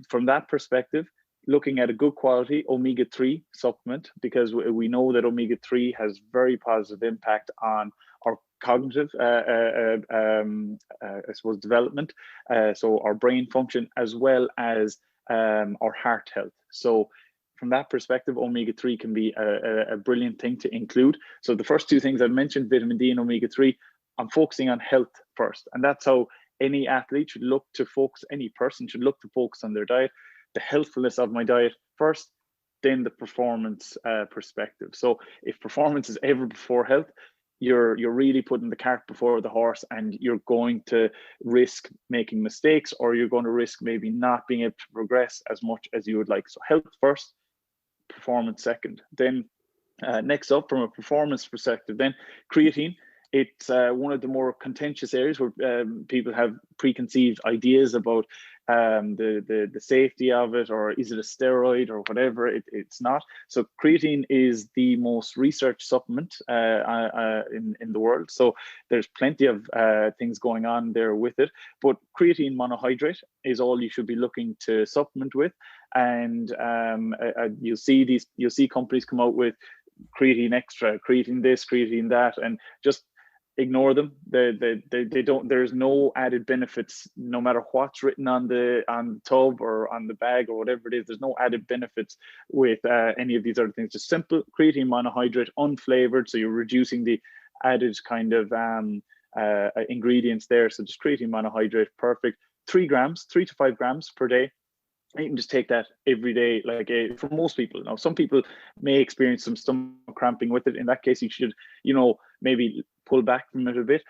from that perspective, looking at a good quality omega-3 supplement, because we know that omega-3 has very positive impact on our cognitive, I suppose, development, so our brain function, as well as our heart health. So from that perspective, omega-3 can be a brilliant thing to include. So the first two things I mentioned, vitamin D and omega-3, I'm focusing on health first. And that's how any athlete should look to focus, any person should look to focus on their diet. The healthfulness of my diet first, then the performance perspective. So if performance is ever before health, you're really putting the cart before the horse, and you're going to risk making mistakes, or you're going to risk maybe not being able to progress as much as you would like. So health first, performance second. Then next up, from a performance perspective, then creatine. It's one of the more contentious areas where people have preconceived ideas about the safety of it, or is it a steroid or whatever. It's not. So creatine is the most researched supplement in the world. So there's plenty of things going on there with it. But creatine monohydrate is all you should be looking to supplement with. And you'll see companies come out with creatine extra, creatine this, creatine that, and just ignore them. They don't. There's no added benefits, no matter what's written on the tub or on the bag or whatever it is. There's no added benefits with any of these other things. Just simple creatine monohydrate, unflavored, so you're reducing the added kind of ingredients there. So just creatine monohydrate, perfect. 3 to 5 grams per day. You can just take that every day, like for most people. Now, some people may experience some stomach cramping with it. In that case, you should, maybe pull back from it a bit.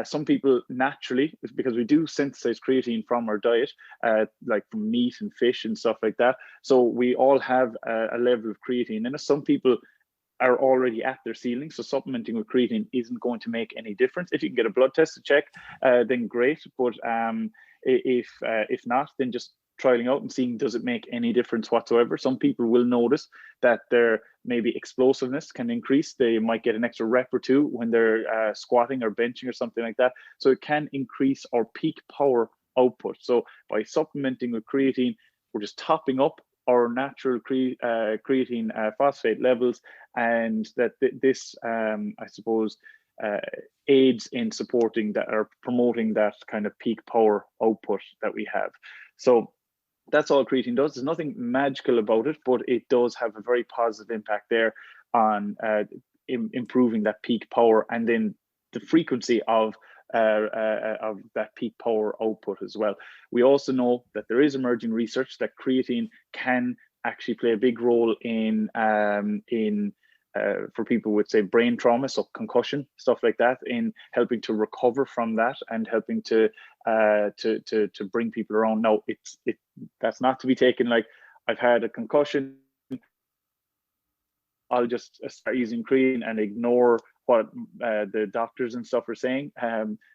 Some people naturally, because we do synthesize creatine from our diet, like from meat and fish and stuff like that. So we all have a level of creatine in us. Some people are already at their ceiling, so supplementing with creatine isn't going to make any difference. If you can get a blood test to check, then great. But if not, then just trialing out and seeing, does it make any difference whatsoever. Some people will notice that their maybe explosiveness can increase. They might get an extra rep or two when they're squatting or benching or something like that. So it can increase our peak power output. So by supplementing with creatine, we're just topping up our natural creatine phosphate levels, and that this I suppose aids in supporting that, or promoting that kind of peak power output that we have. So that's all creatine does. There's nothing magical about it, but it does have a very positive impact there on improving that peak power, and then the frequency of that peak power output as well. We also know that there is emerging research that creatine can actually play a big role in for people with, say, brain trauma, so concussion, stuff like that, in helping to recover from that and helping to bring people around. Now, that's not to be taken like, I've had a concussion, I'll just start using creatine and ignore what the doctors and stuff are saying.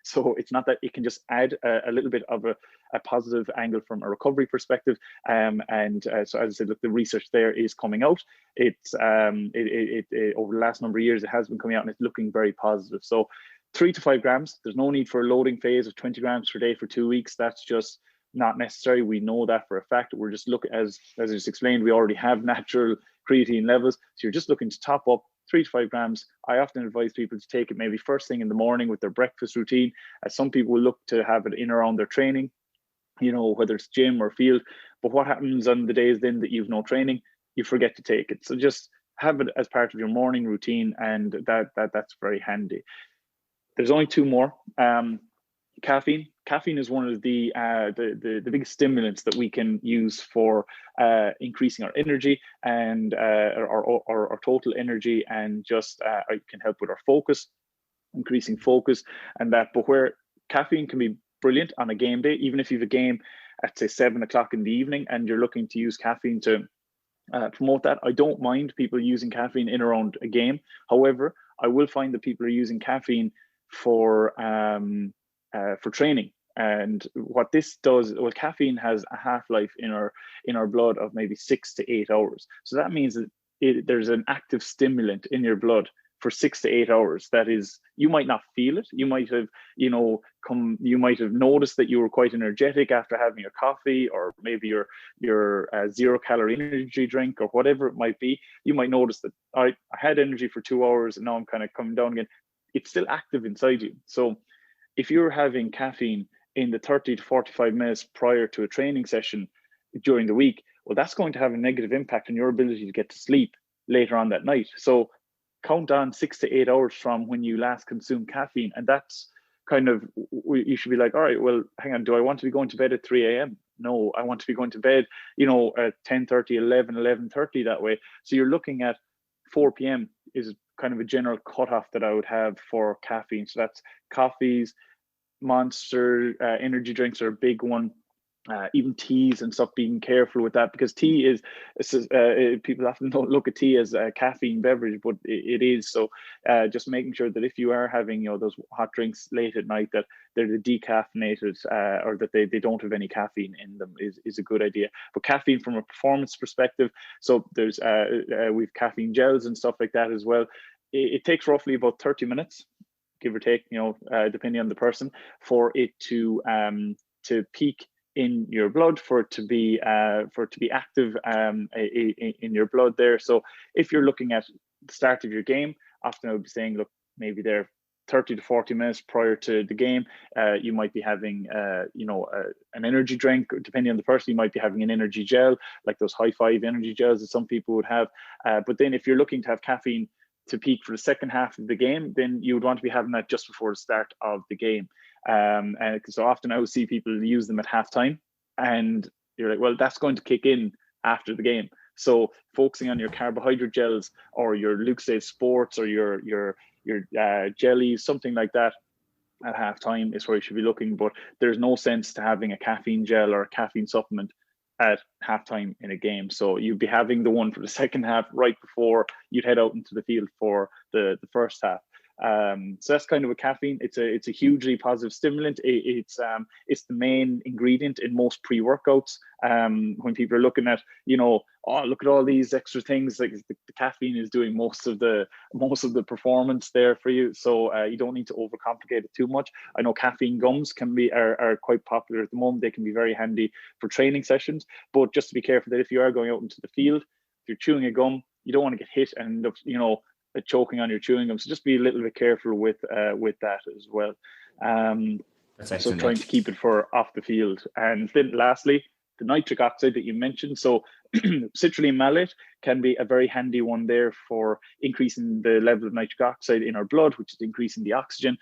So it's not that. It can just add a little bit of a positive angle from a recovery perspective. So as I said, look, the research there is coming out. It's over the last number of years, it has been coming out, and it's looking very positive. So 3 to 5 grams, there's no need for a loading phase of 20 grams per day for 2 weeks. That's just not necessary. We know that for a fact. We're just looking, as I just explained, we already have natural creatine levels. So you're just looking to top up 3 to 5 grams. I often advise people to take it maybe first thing in the morning with their breakfast routine, as some people will look to have it in around their training, whether it's gym or field. But what happens on the days then that you've no training, you forget to take it. So just have it as part of your morning routine, and that's very handy. There's only 2 more. Caffeine. Caffeine is one of the biggest stimulants that we can use for increasing our energy and our total energy, and just it can help with our focus, increasing focus and that. But where caffeine can be brilliant on a game day, even if you have a game at, say, 7 o'clock in the evening and you're looking to use caffeine to promote that, I don't mind people using caffeine in around a game. However, I will find that people are using caffeine for training. And what this does, well, caffeine has a half-life in our blood of maybe 6 to 8 hours. So that means that there's an active stimulant in your blood for 6 to 8 hours. That is, you might not feel it. You might have, you might have noticed that you were quite energetic after having your coffee, or maybe your 0-calorie energy drink, or whatever it might be. You might notice that I had energy for 2 hours and now I'm kind of coming down again. It's still active inside you. So if you're having caffeine in the 30 to 45 minutes prior to a training session during the week, well, that's going to have a negative impact on your ability to get to sleep later on that night. So count on 6 to 8 hours from when you last consumed caffeine. And that's kind of, you should be like, all right, well, hang on, do I want to be going to bed at 3 a.m.? No, I want to be going to bed, at 10:30, 11, 11:30 that way. So you're looking at 4 p.m. is kind of a general cutoff that I would have for caffeine. So that's coffees, Monster, energy drinks are a big one. Even teas and stuff, being careful with that, because tea is people often don't look at tea as a caffeine beverage, but it is. So just making sure that if you are having those hot drinks late at night, that they're the decaffeinated, or that they don't have any caffeine in them is a good idea. But caffeine from a performance perspective, so there's we've caffeine gels and stuff like that as well. It takes roughly about 30 minutes, give or take, depending on the person, for it to peak in your blood, for it to be active in your blood there. So if you're looking at the start of your game, often I would be saying, look, maybe they're 30 to 40 minutes prior to the game, you might be having an energy drink. Depending on the person, you might be having an energy gel, like those high five energy gels that some people would have. But then if you're looking to have caffeine to peak for the second half of the game, then you would want to be having that just before the start of the game. And so often I would see people use them at halftime, and you're like, well, that's going to kick in after the game. So focusing on your carbohydrate gels, or your Lucozade Sports, or your jellies, something like that, at halftime is where you should be looking. But there's no sense to having a caffeine gel or a caffeine supplement at halftime in a game. So you'd be having the one for the second half right before you'd head out into the field for the first half. So that's kind of a caffeine. It's a hugely positive stimulant. It's the main ingredient in most pre-workouts. When people are looking at, oh, look at all these extra things, like the caffeine is doing most of the performance there for you. So you don't need to overcomplicate it too much. I know caffeine gums are quite popular at the moment. They can be very handy for training sessions, but just to be careful that if you are going out into the field, if you're chewing a gum, you don't want to get hit and end up, choking on your chewing gum. So just be a little bit careful with that as well. So trying to keep it for off the field. And then lastly, the nitric oxide that you mentioned. So citrulline malate can be a very handy one there for increasing the level of nitric oxide in our blood, which is increasing the oxygen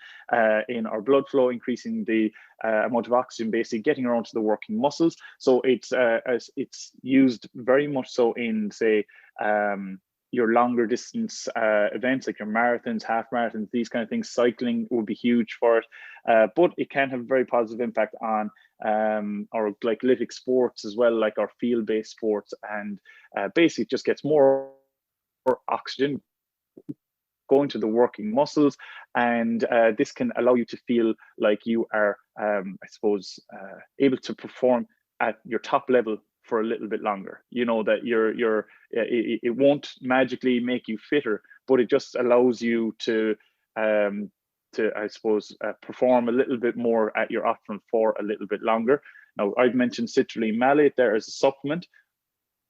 in our blood flow, increasing the amount of oxygen basically getting around to the working muscles. So it's used very much so in, say, your longer distance events, like your marathons, half marathons, these kind of things. Cycling would be huge for it, but it can have a very positive impact on our glycolytic sports as well, like our field-based sports, and basically it just gets more oxygen going to the working muscles, and this can allow you to feel like you are, able to perform at your top level for a little bit longer. That it won't magically make you fitter, but it just allows you to perform a little bit more at your optimum for a little bit longer. Now, I've mentioned citrulline malate there as a supplement.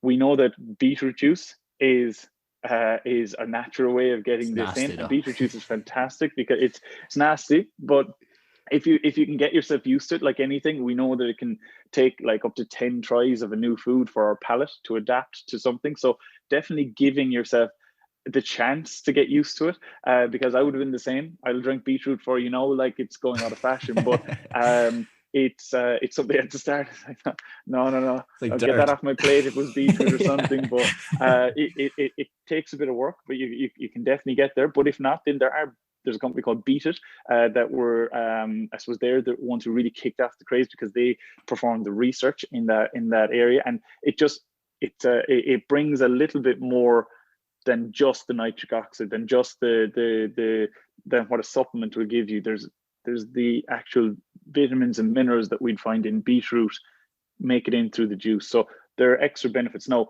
We know that beetroot juice is a natural way of getting this in. And beetroot juice is fantastic because it's nasty, but if you can get yourself used to it, like anything, we know that it can take like up to 10 tries of a new food for our palate to adapt to something. So definitely giving yourself the chance to get used to it, because I would have been the same. I'll drink beetroot for, like it's going out of fashion, but it's something at the start. No, like I'll get that off my plate if it was beetroot or something. But it takes a bit of work, but you can definitely get there. But if not, then there's a company called Beat It that were, they're the ones who really kicked off the craze, because they performed the research in that area, and it brings a little bit more than just the nitric oxide, than just than what a supplement will give you. There's the actual vitamins and minerals that we'd find in beetroot make it in through the juice. So there are extra benefits. Now,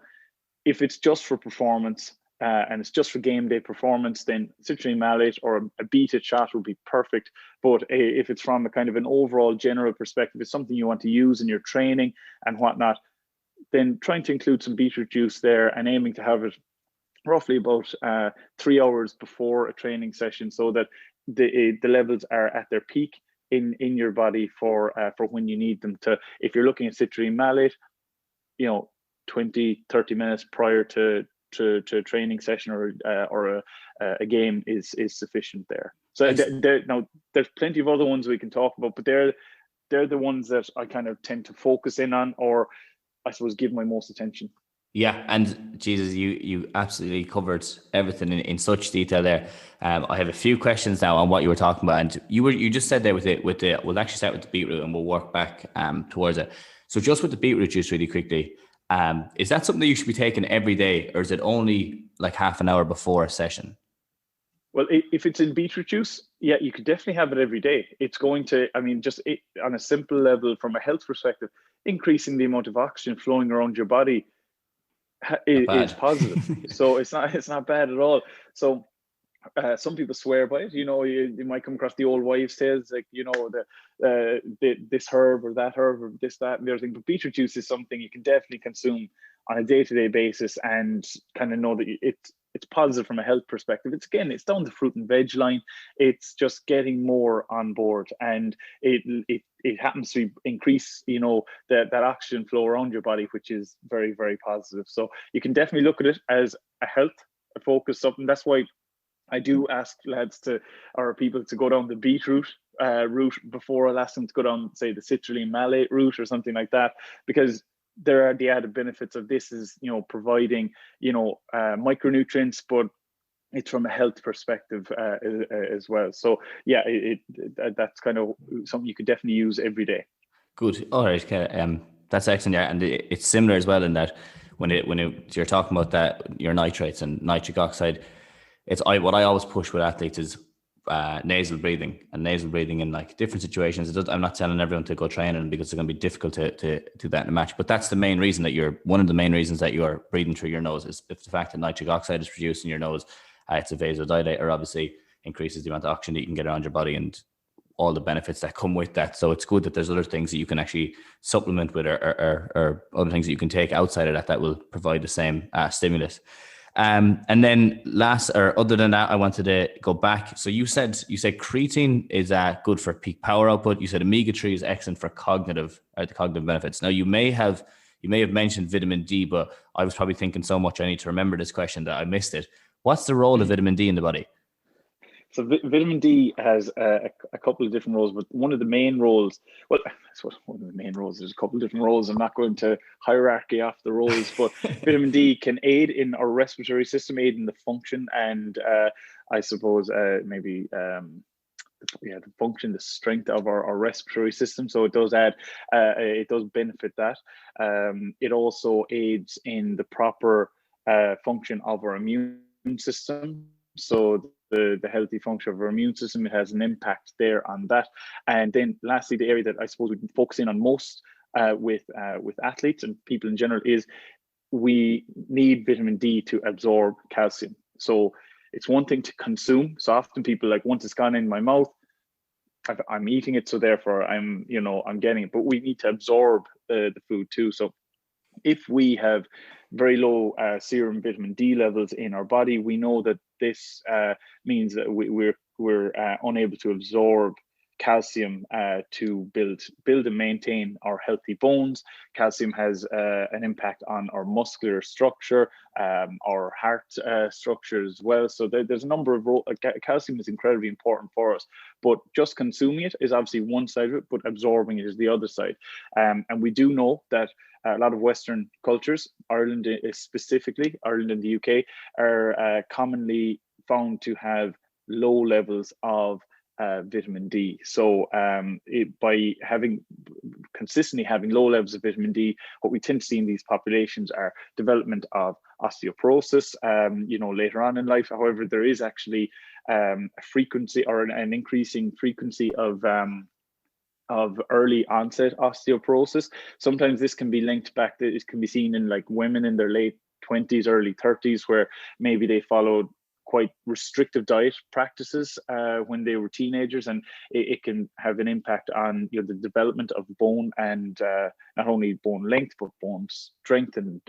if it's just for performance, and it's just for game day performance, then citrulline maleate or a beet shot would be perfect. But if it's from a kind of an overall general perspective, it's something you want to use in your training and whatnot, then trying to include some beetroot juice there and aiming to have it roughly about 3 hours before a training session, so that the levels are at their peak in your body for when you need them to. If you're looking at citrulline maleate, 20-30 minutes prior to a training session or a game is sufficient there. So now there's plenty of other ones we can talk about, but they're the ones that I kind of tend to focus in on, or I suppose give my most attention. Yeah, and Jesus, you absolutely covered everything in such detail there. I have a few questions now on what you were talking about, and you just said there we'll actually start with the beetroot and we'll work back towards it. So just with the beetroot juice, really quickly, is that something that you should be taking every day, or is it only like half an hour before a session? Well, if it's in beetroot juice, yeah, you could definitely have it every day. It's going to, on a simple level, from a health perspective, increasing the amount of oxygen flowing around your body is positive. So it's not bad at all. So some people swear by it. You might come across the old wives' tales, like this herb or that herb or this, that, and the other thing. But beetroot juice is something you can definitely consume on a day-to-day basis and kind of know that it's positive from a health perspective. It's down the fruit and veg line. It's just getting more on board, and it happens to increase, that oxygen flow around your body, which is very, very positive. So you can definitely look at it as a health focus something. That's why I do ask lads or people to go down the beetroot route before I'll ask them to go down, say, the citrulline maleate route or something like that, because there are the added benefits of this is, providing, micronutrients, but it's from a health perspective as well. So yeah, that's kind of something you could definitely use every day. Good. All right. Okay. That's excellent. Yeah, and it's similar as well in that when you're talking about that, your nitrates and nitric oxide, what I always push with athletes is nasal breathing in like different situations. I'm not telling everyone to go training because it's going to be difficult to do that in a match, but that's one of the main reasons that you're breathing through your nose is if the fact that nitric oxide is produced in your nose. It's a vasodilator, obviously increases the amount of oxygen that you can get around your body and all the benefits that come with that. So it's good that there's other things that you can actually supplement with or other things that you can take outside of that will provide the same stimulus. And then other than that, I wanted to go back. So you said creatine is good for peak power output. You said omega-3 is excellent for the cognitive benefits. Now you may have mentioned vitamin D, but I was probably thinking so much I need to remember this question that I missed it. What's the role of vitamin D in the body? So vitamin D has a couple of different roles, but one of the main roles, well, I suppose one of the main roles, there's a couple of different roles. I'm not going to hierarchy off the roles, but vitamin D can aid in our respiratory system, aid in the function, and I suppose maybe the function, the strength of our respiratory system. So it does it does benefit that. It also aids in the proper function of our immune system. So the healthy function of our immune system, it has an impact there on that. And then lastly, the area that I suppose we focus in on most with athletes and people in general is we need vitamin D to absorb calcium. So it's one thing to consume. So often people once it's gone in my mouth, I'm eating it, so therefore I'm getting it. But we need to absorb the food too. So if we have very low serum vitamin D levels in our body, we know that this means that we're unable to absorb calcium to build and maintain our healthy bones. Calcium has an impact on our muscular structure, our heart structure as well. So there's a number of calcium is incredibly important for us, but just consuming it is obviously one side of it, but absorbing it is the other side. And we do know that a lot of Western cultures, Ireland specifically, Ireland and the UK, are commonly found to have low levels of vitamin D. So by consistently having low levels of vitamin D, what we tend to see in these populations are development of osteoporosis, later on in life. However, there is actually a frequency or an increasing frequency of early onset osteoporosis. Sometimes this can be linked back to, it can be seen in women in their late 20s, early 30s, where maybe they followed quite restrictive diet practices when they were teenagers, and it can have an impact on the development of bone, and not only bone length but bone strength, and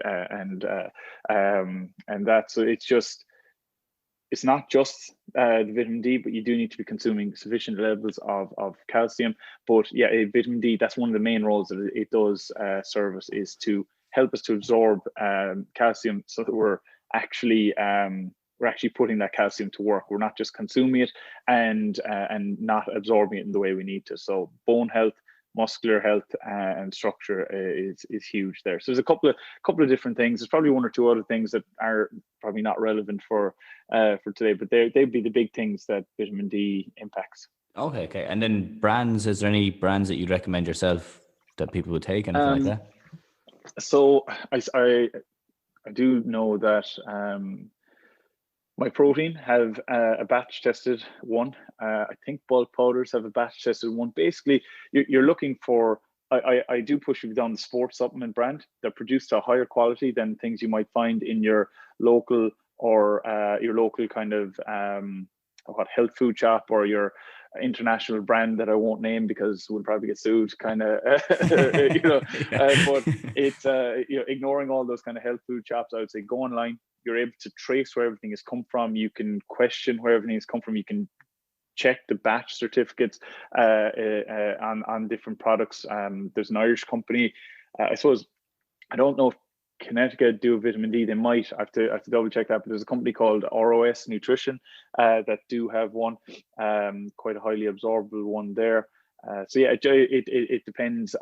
that. So it's not just the vitamin D, but you do need to be consuming sufficient levels of calcium. But yeah, vitamin D, that's one of the main roles that it does service, is to help us to absorb calcium, so that we're actually putting that calcium to work. We're not just consuming it and not absorbing it in the way we need to. So bone health, muscular health, and structure is huge there. So there's a couple of different things. There's probably one or two other things that are probably not relevant for today, but they'd be the big things that vitamin D impacts. Okay. And then brands, is there any brands that you'd recommend yourself that people would take, anything like that? So I do know that My Protein have a batch tested one. I think bulk powders have a batch tested one. Basically, you're looking for, I do push you down the sports supplement brand. They're produced to a higher quality than things you might find in your local kind of health food shop, or your international brand that I won't name because we'll probably get sued, kind of. But it's ignoring all those kind of health food shops, I would say go online. You're able to trace where everything has come from. You can question where everything has come from. You can check the batch certificates on different products. There's an Irish company. I suppose, I don't know if Connecticut do vitamin D. They might. I have to double check that. But there's a company called ROS Nutrition that do have one, quite a highly absorbable one there. So yeah, it depends.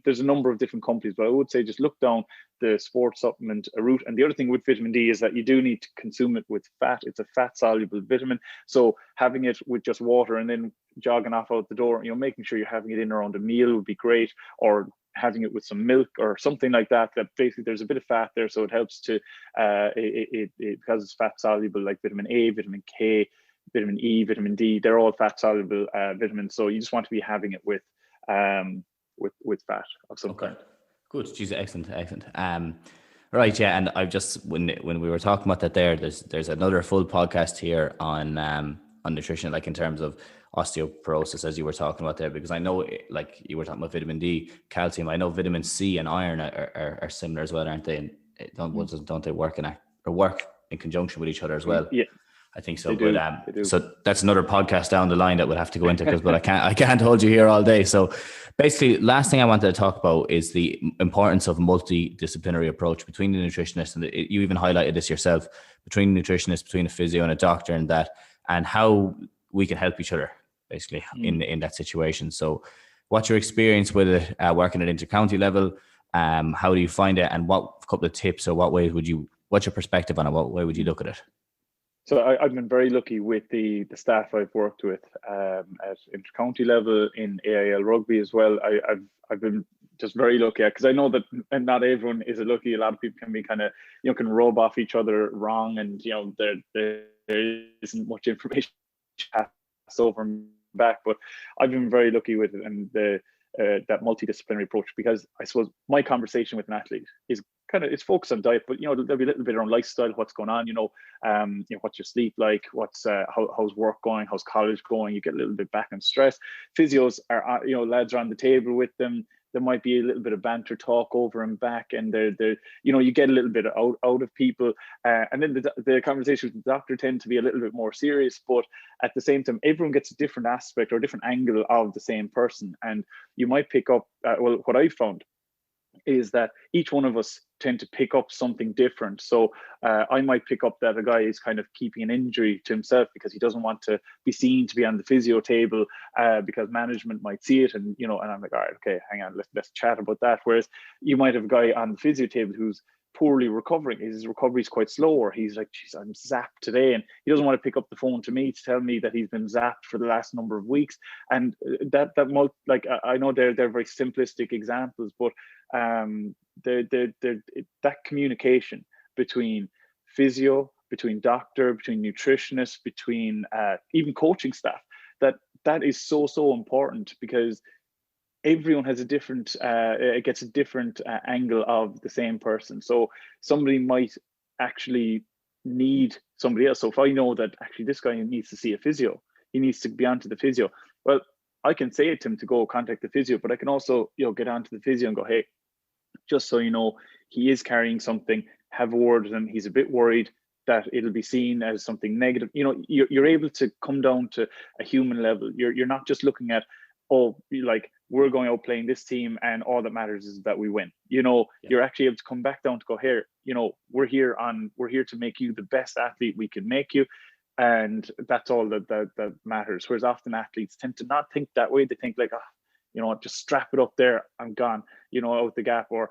There's a number of different companies, but I would say just look down the sports supplement route. And the other thing with vitamin D is that you do need to consume it with fat. It's a fat soluble vitamin. So having it with just water and then jogging off out the door, making sure you're having it in around a meal would be great, or having it with some milk or something like that. That basically there's a bit of fat there, so it helps to because it's fat soluble, like vitamin A, vitamin K, vitamin E, vitamin D. They're all fat soluble vitamins. So you just want to be having it with fat of some kind. Good. Jeez, excellent. Right, yeah, and I've just when we were talking about that there's another full podcast here on nutrition, like in terms of osteoporosis, as you were talking about there, because I know, like you were talking about vitamin D, calcium. I know vitamin C and iron are similar as well, aren't they? And don't they work in conjunction with each other as well? Yeah, I think so. They do. So that's another podcast down the line that we'll have to go into, but I can't hold you here all day. So basically, last thing I wanted to talk about is the importance of multidisciplinary approach between the nutritionist, and you even highlighted this yourself, between the nutritionist, between a physio and a doctor, and how we can help each other basically in that situation. So what's your experience with it, working at intercounty level? How do you find it, and what couple of tips, or what's your perspective on it? What way would you look at it? So I've been very lucky with the staff I've worked with at intercounty level, in AIL rugby as well. I've been just very lucky, because I know that not everyone is lucky. A lot of people can be kind of, can rub off each other wrong, and there isn't much information passed over and back. But I've been very lucky with it, and that multidisciplinary approach, because I suppose my conversation with an athlete is it's focused on diet, but there'll be a little bit around lifestyle, what's going on, what's your sleep like, what's how's work going, how's college going. You get a little bit back on stress. Physios are, lads are on the table with them. There might be a little bit of banter talk over and back, and you get a little bit out of people, and then the conversations with the doctor tend to be a little bit more serious. But at the same time, everyone gets a different aspect or a different angle of the same person, and you might pick up. What I found is that each one of us tend to pick up something different. So I might pick up that a guy is kind of keeping an injury to himself because he doesn't want to be seen to be on the physio table because management might see it, and and I'm like, all right, okay, hang on, let's chat about that. Whereas you might have a guy on the physio table who's poorly recovering. His recovery is quite slow, or he's like, geez, I'm zapped today, and he doesn't want to pick up the phone to me to tell me that he's been zapped for the last number of weeks. And I know they're very simplistic examples, but that communication between physio, between doctor, between nutritionist, between even coaching staff, that is so important, because everyone has a different gets a different angle of the same person. So somebody might actually need somebody else. So if I know that actually this guy needs to see a physio, he needs to be onto the physio. Well, I can say to him to go contact the physio, but I can also, get onto the physio and go, hey, just so you know, he is carrying something, have a word with him. He's a bit worried that it'll be seen as something negative. You're able to come down to a human level. You're not just looking at, oh, like we're going out playing this team and all that matters is that we win. You're actually able to come back down to go, here, we're here to make you the best athlete we can make you. And that's all that matters. Whereas often athletes tend to not think that way. They think like, just strap it up there, I'm gone, out the gap, or,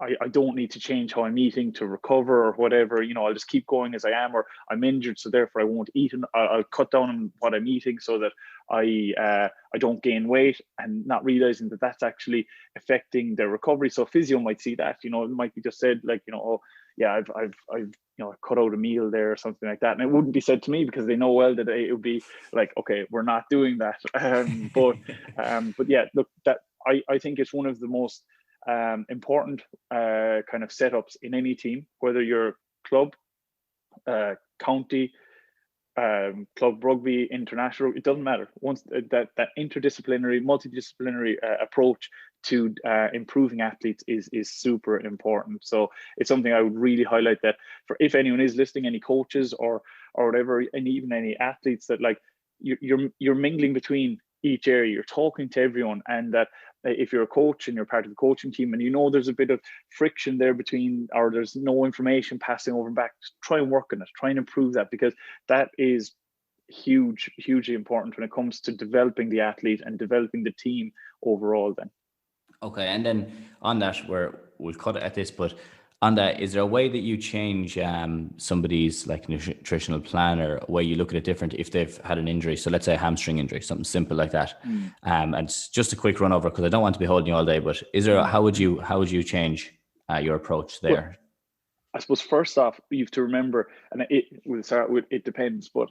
I don't need to change how I'm eating to recover or whatever. I'll just keep going as I am, or I'm injured, so therefore I won't eat, and I'll cut down on what I'm eating so that I don't gain weight, and not realizing that that's actually affecting their recovery. So physio might see that, it might be just said like, oh yeah, I've cut out a meal there or something like that, and it wouldn't be said to me because they know well that it would be like, okay, we're not doing that. But yeah, look, that I think it's one of the most important kind of setups in any team, whether you're club, county, club rugby, international, it doesn't matter. Once that interdisciplinary, multidisciplinary approach to improving athletes is super important. So it's something I would really highlight, that for if anyone is listening, any coaches or whatever, and even any athletes, that like you're mingling between each area, you're talking to everyone, and that if you're a coach and you're part of the coaching team and there's a bit of friction there between, or there's no information passing over and back, try and work on it, try and improve that, because that is hugely important when it comes to developing the athlete and developing the team overall then. Okay, and then on that, we'll cut it at this, but on that, is there a way that you change somebody's like nutritional plan, or a way you look at it different if they've had an injury? So let's say a hamstring injury, something simple like that. And just a quick run over, because I don't want to be holding you all day, but is there, how would you change your approach there? Well, I suppose first off, you have to remember, and we'll start with it depends, but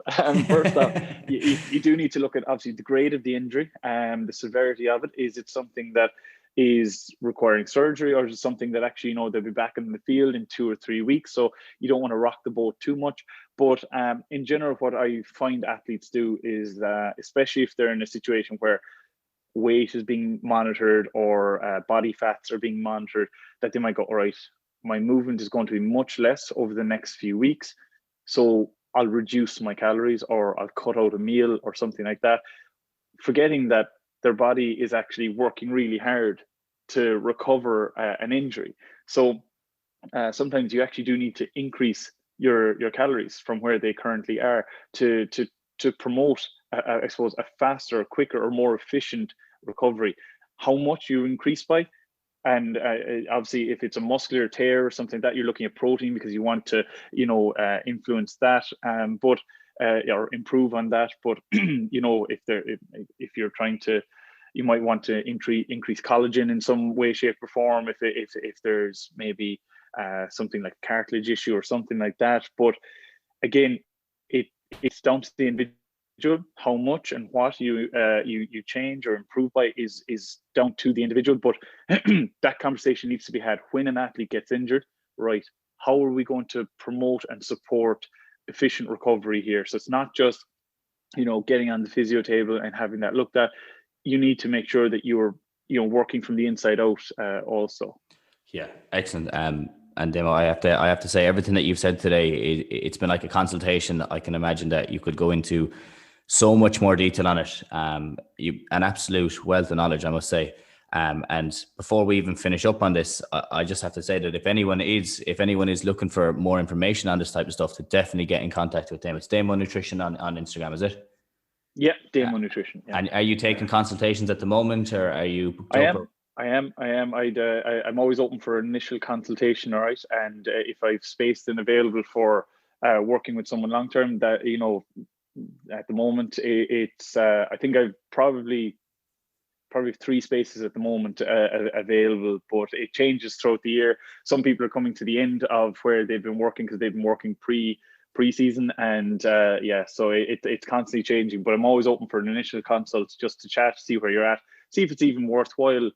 first off, you do need to look at obviously the grade of the injury and the severity of it. Is it something that is requiring surgery, or is it something that actually, they'll be back in the field in 2 or 3 weeks? So you don't want to rock the boat too much. But in general, what I find athletes do is, especially if they're in a situation where weight is being monitored, or body fats are being monitored, that they might go, all right, my movement is going to be much less over the next few weeks, so I'll reduce my calories, or I'll cut out a meal or something like that, forgetting that their body is actually working really hard to recover an injury. So sometimes you actually do need to increase your calories from where they currently are to promote, I suppose, a faster, quicker, or more efficient recovery. How much you increase by, and obviously if it's a muscular tear or something like that, you're looking at protein because you want to influence that, or improve on that. But if you're trying to, you might want to increase collagen in some way, shape, or form, if there's maybe something like cartilage issue or something like that. But again, it's down to the individual. How much and what you change or improve by is down to the individual. But that conversation needs to be had when an athlete gets injured, right? How are we going to promote and support efficient recovery here? So it's not just getting on the physio table and having that looked at. You need to make sure that you're working from the inside out also. Yeah, excellent. And Damo, I have to say, everything that you've said today, it's been like a consultation. I can imagine that you could go into so much more detail on it. An absolute wealth of knowledge, I must say. And before we even finish up on this, I just have to say that if anyone is looking for more information on this type of stuff, to definitely get in contact with them. It's Damo Nutrition on Instagram, is it? Yeah, Damo Nutrition. Yeah. And are you taking consultations at the moment, or are you? I am. I'm always open for an initial consultation. All right, and if I've space and available for working with someone long term, that at the moment it's I think I've probably 3 spaces at the moment available, but it changes throughout the year. Some people are coming to the end of where they've been working because they've been working pre-season, and so it's constantly changing. But I'm always open for an initial consult just to chat, see where you're at, see if it's even worthwhile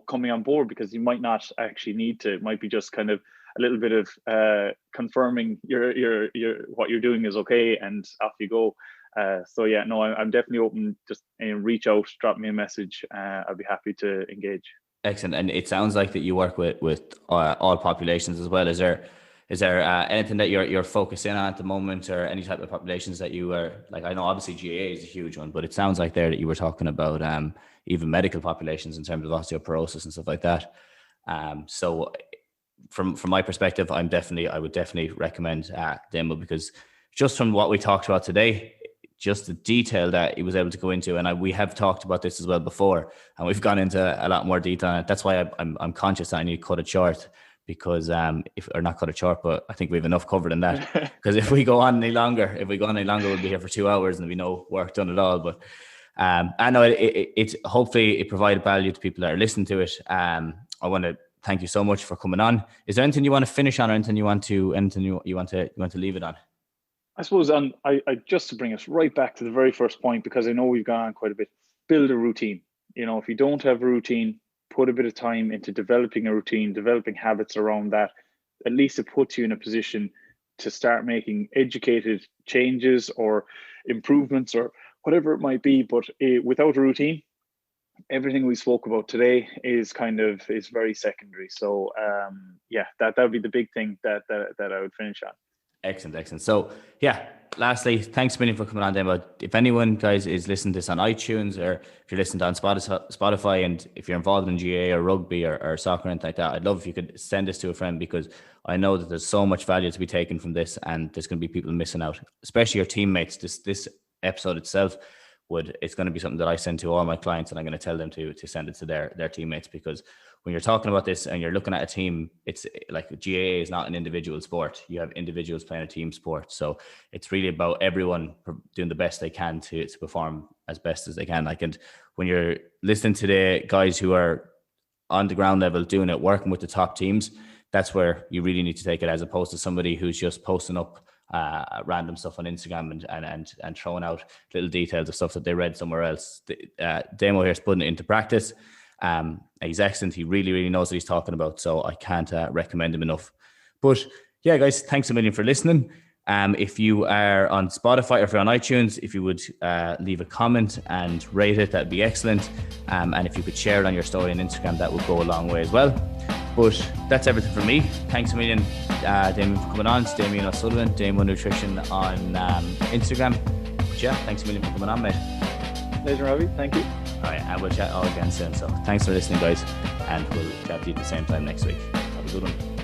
coming on board, because you might not actually need to. It might be just kind of a little bit of confirming your what you're doing is okay, and off you go. So yeah, no, I'm definitely open. Just reach out, drop me a message. I'll be happy to engage. Excellent. And it sounds like that you work with all populations as well. Is there anything that you're focusing on at the moment, or any type of populations that you are like? I know obviously GAA is a huge one, but it sounds like there that you were talking about even medical populations in terms of osteoporosis and stuff like that. So from my perspective, I would definitely recommend Damian, because just from what we talked about today, just the detail that he was able to go into, and we have talked about this as well before, and we've gone into a lot more detail on it. That's why I'm conscious that I need to cut it short, because or not cut it short, but I think we have enough covered in that. Because if we go on any longer, we'll be here for 2 hours and there'll be no work done at all. But I know it's hopefully it provided value to people that are listening to it. I want to thank you so much for coming on. Is there anything you want to finish on, or anything you want to leave it on? I suppose I just to bring us right back to the very first point, because I know we've gone on quite a bit. Build a routine. If you don't have a routine, put a bit of time into developing a routine, developing habits around that. At least it puts you in a position to start making educated changes or improvements or whatever it might be. But without a routine, everything we spoke about today is very secondary. So that would be the big thing that I would finish on. Excellent. So yeah, lastly, thanks a million for coming on, Damian. If anyone, guys, is listening to this on iTunes, or if you're listening on Spotify, and if you're involved in GAA or rugby or soccer or anything like that, I'd love if you could send this to a friend, because I know that there's so much value to be taken from this, and there's going to be people missing out, especially your teammates. This episode itself it's going to be something that I send to all my clients, and I'm going to tell them to send it to their teammates, because when you're talking about this and you're looking at a team, it's like GAA is not an individual sport. You have individuals playing a team sport. So it's really about everyone doing the best they can to perform as best as they can. And when you're listening to the guys who are on the ground level doing it, working with the top teams, that's where you really need to take it, as opposed to somebody who's just posting up random stuff on Instagram and throwing out little details of stuff that they read somewhere else. Damo here is putting it into practice. He's excellent. He really, really knows what he's talking about. So I can't recommend him enough. But yeah, guys, thanks a million for listening. If you are on Spotify, or if you're on iTunes, if you would leave a comment and rate it, that'd be excellent. And if you could share it on your story on Instagram, that would go a long way as well. But that's everything from me. Thanks a million, Damian, for coming on. It's Damian O'Sullivan, Damian Nutrition on Instagram. But yeah, thanks a million for coming on, mate. Pleasure, Robbie. Thank you. All right, and we'll chat all again soon. So thanks for listening, guys, and we'll chat to you at the same time next week. Have a good one.